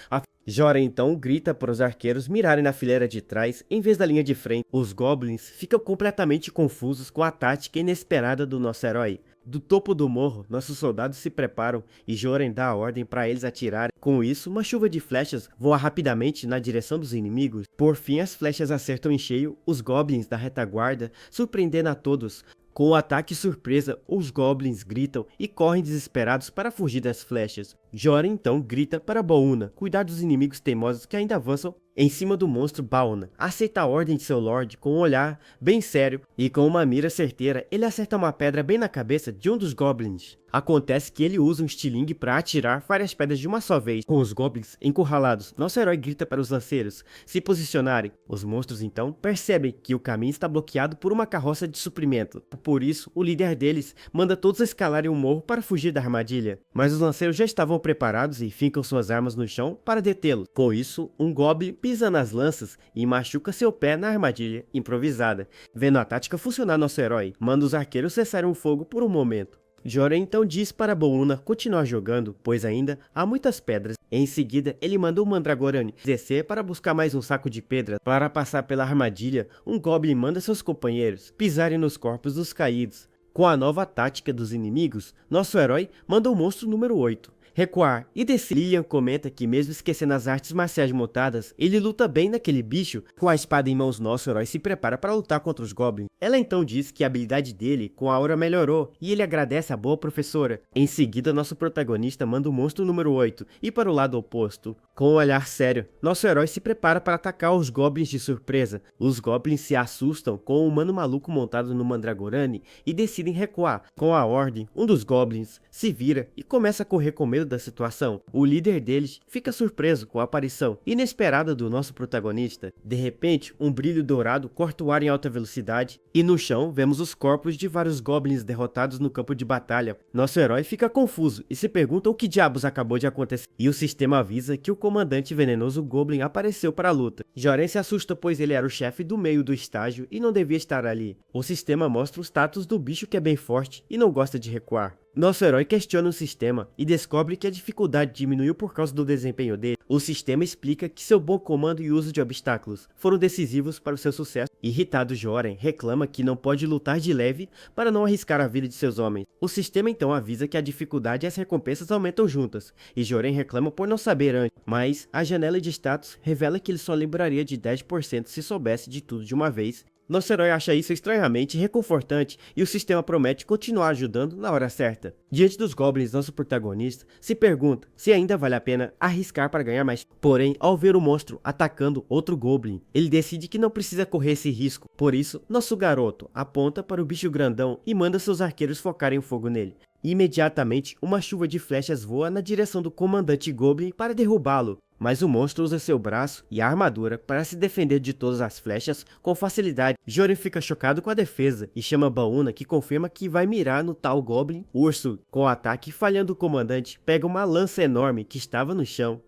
Joren então grita para os arqueiros mirarem na fileira de trás em vez da linha de frente. Os goblins ficam completamente confusos com a tática inesperada do nosso herói. Do topo do morro, nossos soldados se preparam e Joren dá a ordem para eles atirarem. Com isso, uma chuva de flechas voa rapidamente na direção dos inimigos. Por fim, as flechas acertam em cheio os goblins da retaguarda, surpreendendo a todos. Com o ataque surpresa, os goblins gritam e correm desesperados para fugir das flechas. Joren então grita para Baúna cuidar dos inimigos teimosos que ainda avançam em cima do monstro. Baúna aceita a ordem de seu lord com um olhar bem sério e com uma mira certeira ele acerta uma pedra bem na cabeça de um dos goblins. Acontece que ele usa um estilingue para atirar várias pedras de uma só vez. Com os goblins encurralados, nosso herói grita para os lanceiros se posicionarem. Os monstros então percebem que o caminho está bloqueado por uma carroça de suprimento. Por isso, o líder deles manda todos escalarem o morro para fugir da armadilha. Mas os lanceiros já estavam preparados e fincam suas armas no chão para detê-los. Com isso, um goblin pisa nas lanças e machuca seu pé na armadilha improvisada. Vendo a tática funcionar, nosso herói manda os arqueiros cessarem o fogo por um momento. Joren então diz para Baúna continuar jogando, pois ainda há muitas pedras. Em seguida, ele manda o Mandragorane descer para buscar mais um saco de pedras. Para passar pela armadilha, um goblin manda seus companheiros pisarem nos corpos dos caídos. Com a nova tática dos inimigos, nosso herói manda o monstro número 8 recuar e descer. Lilian comenta que mesmo esquecendo as artes marciais montadas, ele luta bem naquele bicho. Com a espada em mãos, nosso herói se prepara para lutar contra os goblins. Ela então diz que a habilidade dele com a aura melhorou e ele agradece a boa professora. Em seguida, nosso protagonista manda o monstro número 8 ir para o lado oposto. Com um olhar sério, nosso herói se prepara para atacar os goblins de surpresa. Os goblins se assustam com o humano maluco montado no Mandragorane e decidem recuar. Com a ordem, um dos goblins se vira e começa a correr com medo da situação. O líder deles fica surpreso com a aparição inesperada do nosso protagonista. De repente, um brilho dourado corta o ar em alta velocidade e no chão vemos os corpos de vários goblins derrotados no campo de batalha. Nosso herói fica confuso e se pergunta o que diabos acabou de acontecer. E o sistema avisa que o comandante venenoso Goblin apareceu para a luta. Joren se assusta pois ele era o chefe do meio do estágio e não devia estar ali. O sistema mostra o status do bicho que é bem forte e não gosta de recuar. Nosso herói questiona o sistema e descobre que a dificuldade diminuiu por causa do desempenho dele. O sistema explica que seu bom comando e uso de obstáculos foram decisivos para o seu sucesso. Irritado, Joren reclama que não pode lutar de leve para não arriscar a vida de seus homens. O sistema então avisa que a dificuldade e as recompensas aumentam juntas, e Joren reclama por não saber antes, mas a janela de status revela que ele só lembraria de 10% se soubesse de tudo de uma vez. Nosso herói acha isso estranhamente reconfortante e o sistema promete continuar ajudando na hora certa. Diante dos goblins, nosso protagonista se pergunta se ainda vale a pena arriscar para ganhar mais. Porém, ao ver o monstro atacando outro goblin, ele decide que não precisa correr esse risco. Por isso, nosso garoto aponta para o bicho grandão e manda seus arqueiros focarem o fogo nele. Imediatamente, uma chuva de flechas voa na direção do comandante Goblin para derrubá-lo. Mas o monstro usa seu braço e a armadura para se defender de todas as flechas com facilidade. Joren fica chocado com a defesa e chama Baúna, que confirma que vai mirar no tal Goblin Urso. Com o ataque falhando, o comandante pega uma lança enorme que estava no chão.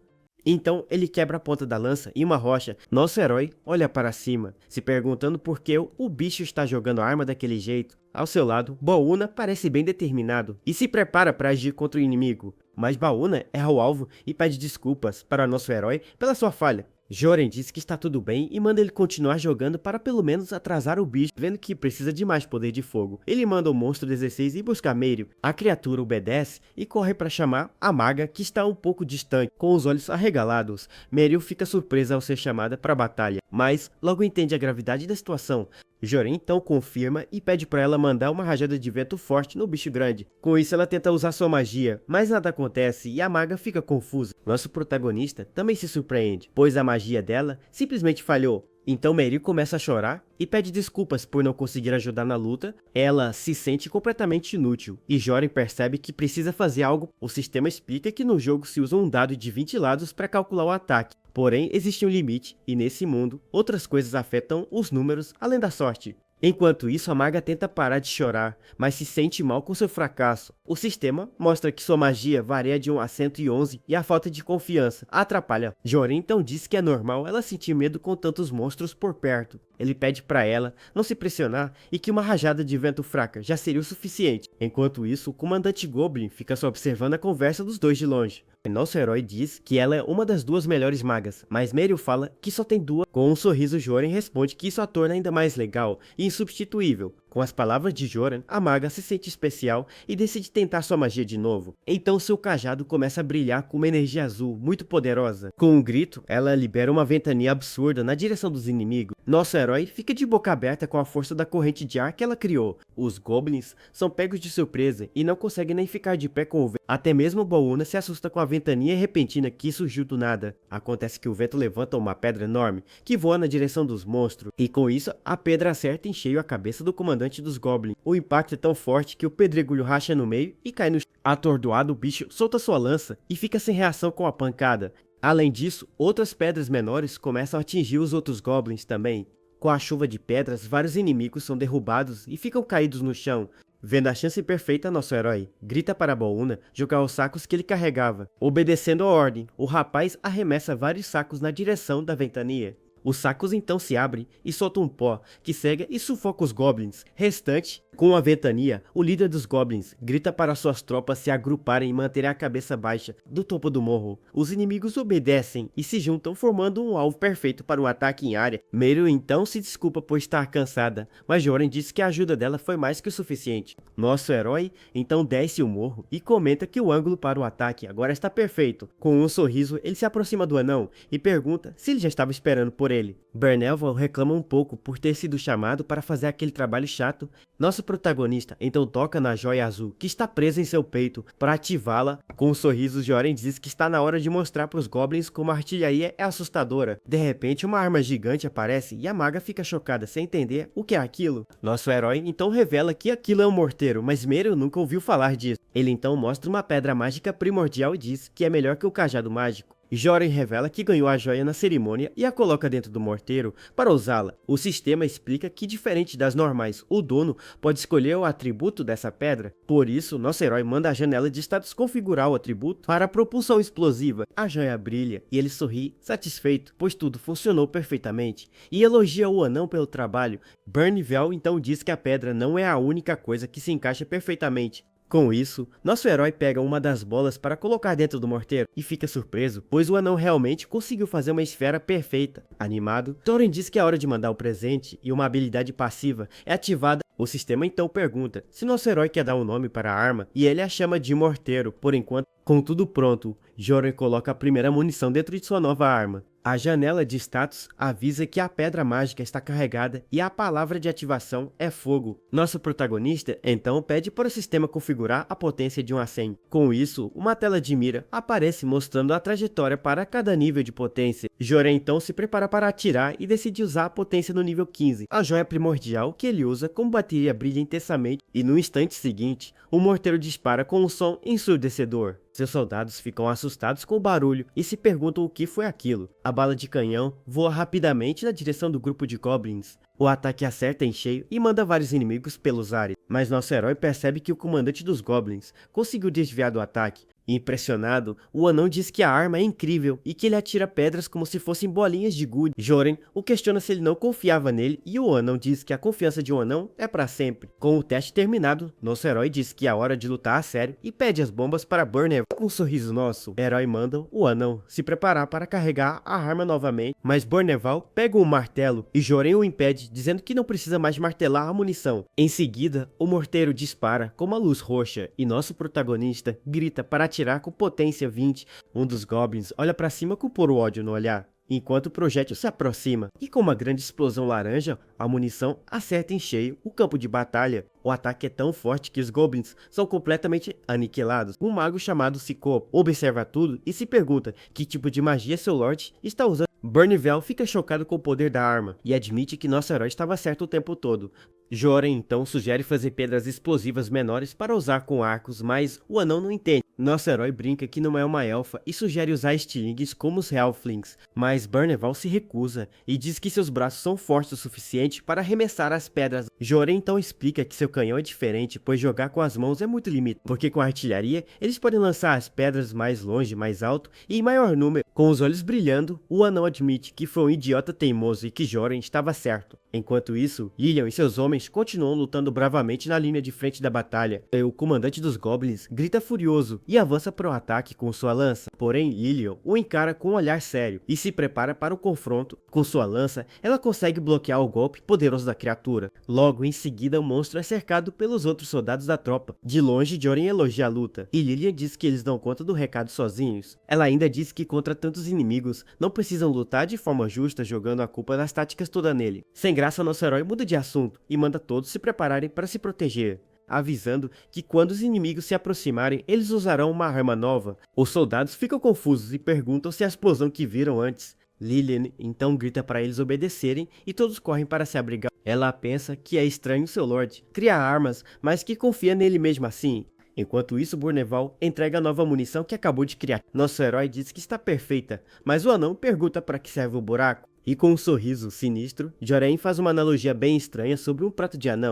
Então ele quebra a ponta da lança em uma rocha. Nosso herói olha para cima, se perguntando por que o bicho está jogando a arma daquele jeito. Ao seu lado, Baúna parece bem determinado e se prepara para agir contra o inimigo. Mas Baúna erra o alvo e pede desculpas para nosso herói pela sua falha. Joren diz que está tudo bem e manda ele continuar jogando para pelo menos atrasar o bicho, vendo que precisa de mais poder de fogo. Ele manda o monstro 16 ir buscar Meryl. A criatura obedece e corre para chamar a maga, que está um pouco distante, com os olhos arregalados. Meryl fica surpresa ao ser chamada para a batalha, mas logo entende a gravidade da situação. Joren então confirma e pede para ela mandar uma rajada de vento forte no bicho grande. Com isso ela tenta usar sua magia, mas nada acontece e a maga fica confusa. Nosso protagonista também se surpreende, pois a magia dela simplesmente falhou. Então Meryl começa a chorar e pede desculpas por não conseguir ajudar na luta. Ela se sente completamente inútil e Joren percebe que precisa fazer algo. O sistema explica que no jogo se usa um dado de 20 lados para calcular o ataque. Porém, existe um limite e nesse mundo, outras coisas afetam os números além da sorte. Enquanto isso, a maga tenta parar de chorar, mas se sente mal com seu fracasso. O sistema mostra que sua magia varia de 1 a 111 e a falta de confiança a atrapalha. Joren então diz que é normal ela sentir medo com tantos monstros por perto. Ele pede para ela não se pressionar e que uma rajada de vento fraca já seria o suficiente. Enquanto isso, o comandante Goblin fica só observando a conversa dos dois de longe. Nosso herói diz que ela é uma das duas melhores magas, mas Meryl fala que só tem duas. Com um sorriso, Joren responde que isso a torna ainda mais legal e insubstituível. Com as palavras de Joren, a maga se sente especial e decide tentar sua magia de novo. Então seu cajado começa a brilhar com uma energia azul muito poderosa. Com um grito, ela libera uma ventania absurda na direção dos inimigos. Nosso herói fica de boca aberta com a força da corrente de ar que ela criou. Os goblins são pegos de surpresa e não conseguem nem ficar de pé com o vento. Até mesmo Bouna se assusta com a ventania repentina que surgiu do nada. Acontece que o vento levanta uma pedra enorme que voa na direção dos monstros. E com isso, a pedra acerta em cheio a cabeça do comandante dos goblins. O impacto é tão forte que o pedregulho racha no meio e cai no chão. Atordoado, o bicho solta sua lança e fica sem reação com a pancada. Além disso, outras pedras menores começam a atingir os outros goblins também. Com a chuva de pedras, vários inimigos são derrubados e ficam caídos no chão. Vendo a chance perfeita, nosso herói grita para Bouna jogar os sacos que ele carregava. Obedecendo a ordem, o rapaz arremessa vários sacos na direção da ventania. Os sacos então se abrem e soltam um pó que cega e sufoca os goblins restante. Com a ventania, o líder dos goblins grita para suas tropas se agruparem e manterem a cabeça baixa do topo do morro. Os inimigos obedecem e se juntam formando um alvo perfeito para um ataque em área. Meryl então se desculpa por estar cansada, mas Joren diz que a ajuda dela foi mais que o suficiente. Nosso herói então desce o morro e comenta que o ângulo para o ataque agora está perfeito. Com um sorriso, ele se aproxima do anão e pergunta se ele já estava esperando por ele. Bernelval reclama um pouco por ter sido chamado para fazer aquele trabalho chato. Nosso protagonista então toca na joia azul que está presa em seu peito para ativá-la. Com um sorriso, Joren diz que está na hora de mostrar para os goblins como a artilharia é assustadora. De repente, uma arma gigante aparece e a maga fica chocada sem entender o que é aquilo. Nosso herói então revela que aquilo é um morteiro, mas Meryl nunca ouviu falar disso. Ele então mostra uma pedra mágica primordial e diz que é melhor que o cajado mágico. Joren revela que ganhou a joia na cerimônia e a coloca dentro do morteiro para usá-la. O sistema explica que, diferente das normais, o dono pode escolher o atributo dessa pedra. Por isso, nosso herói manda a janela de status configurar o atributo para a propulsão explosiva. A joia brilha e ele sorri, satisfeito, pois tudo funcionou perfeitamente, e elogia o anão pelo trabalho. Bernelval então diz que a pedra não é a única coisa que se encaixa perfeitamente. Com isso, nosso herói pega uma das bolas para colocar dentro do morteiro e fica surpreso, pois o anão realmente conseguiu fazer uma esfera perfeita. Animado, Thorin diz que é hora de mandar o presente e uma habilidade passiva é ativada. O sistema então pergunta se nosso herói quer dar um nome para a arma e ele a chama de morteiro. Por enquanto, com tudo pronto, Joren coloca a primeira munição dentro de sua nova arma. A janela de status avisa que a pedra mágica está carregada e a palavra de ativação é fogo. Nosso protagonista então pede para o sistema configurar a potência de 1 a 100. Com isso, uma tela de mira aparece mostrando a trajetória para cada nível de potência. Joren então se prepara para atirar e decide usar a potência no nível 15. A joia primordial que ele usa como bateria brilha intensamente e no instante seguinte, o morteiro dispara com um som ensurdecedor. Seus soldados ficam assustados com o barulho e se perguntam o que foi aquilo. A bala de canhão voa rapidamente na direção do grupo de goblins. O ataque acerta em cheio e manda vários inimigos pelos ares, mas nosso herói percebe que o comandante dos goblins conseguiu desviar do ataque. Impressionado, o anão diz que a arma é incrível e que ele atira pedras como se fossem bolinhas de gude. Joren o questiona se ele não confiava nele e o anão diz que a confiança de um anão é para sempre. Com o teste terminado, nosso herói diz que é hora de lutar a sério e pede as bombas para Bernelval. Com um sorriso nosso, o herói manda o anão se preparar para carregar a arma novamente, mas Bernelval pega um martelo e Joren o impede, dizendo que não precisa mais martelar a munição. Em seguida, o morteiro dispara com uma luz roxa e nosso protagonista grita para atirar com potência 20. Um dos goblins olha para cima com puro ódio no olhar. enquanto o projétil se aproxima, e com uma grande explosão laranja, a munição acerta em cheio o campo de batalha. O ataque é tão forte que os goblins são completamente aniquilados. Um mago chamado Ciclope observa tudo e se pergunta que tipo de magia seu Lorde está usando. Burnivel fica chocado com o poder da arma e admite que nosso herói estava certo o tempo todo. Joren então sugere fazer pedras explosivas menores para usar com arcos, mas o anão não entende. Nosso herói brinca que não é uma elfa e sugere usar estilingues como os Halflings, mas Burneval se recusa e diz que seus braços são fortes o suficiente para arremessar as pedras. Joren então explica que seu canhão é diferente, pois jogar com as mãos é muito limitado, porque com a artilharia eles podem lançar as pedras mais longe, mais alto e em maior número. Com os olhos brilhando, o anão admite que foi um idiota teimoso e que Joren estava certo. Enquanto isso, Lilian e seus homens continuam lutando bravamente na linha de frente da batalha. O comandante dos goblins grita furioso e avança para o ataque com sua lança. Porém, Lilian o encara com um olhar sério e se prepara para o confronto. Com sua lança, ela consegue bloquear o golpe poderoso da criatura. Logo em seguida, o monstro é cercado pelos outros soldados da tropa. De longe, Joren elogia a luta e Lilian diz que eles dão conta do recado sozinhos. Ela ainda diz que contra tantos inimigos, não precisam lutar de forma justa jogando a culpa das táticas toda nele. Sem graça, nosso herói muda de assunto e manda todos se prepararem para se proteger, avisando que quando os inimigos se aproximarem, eles usarão uma arma nova. Os soldados ficam confusos e perguntam se é a explosão que viram antes. Lilian então grita para eles obedecerem e todos correm para se abrigar. Ela pensa que é estranho seu Lorde criar armas, mas que confia nele mesmo assim. Enquanto isso, Burneval entrega a nova munição que acabou de criar. Nosso herói diz que está perfeita, mas o anão pergunta para que serve o buraco. E com um sorriso sinistro, Joren faz uma analogia bem estranha sobre um prato de anão.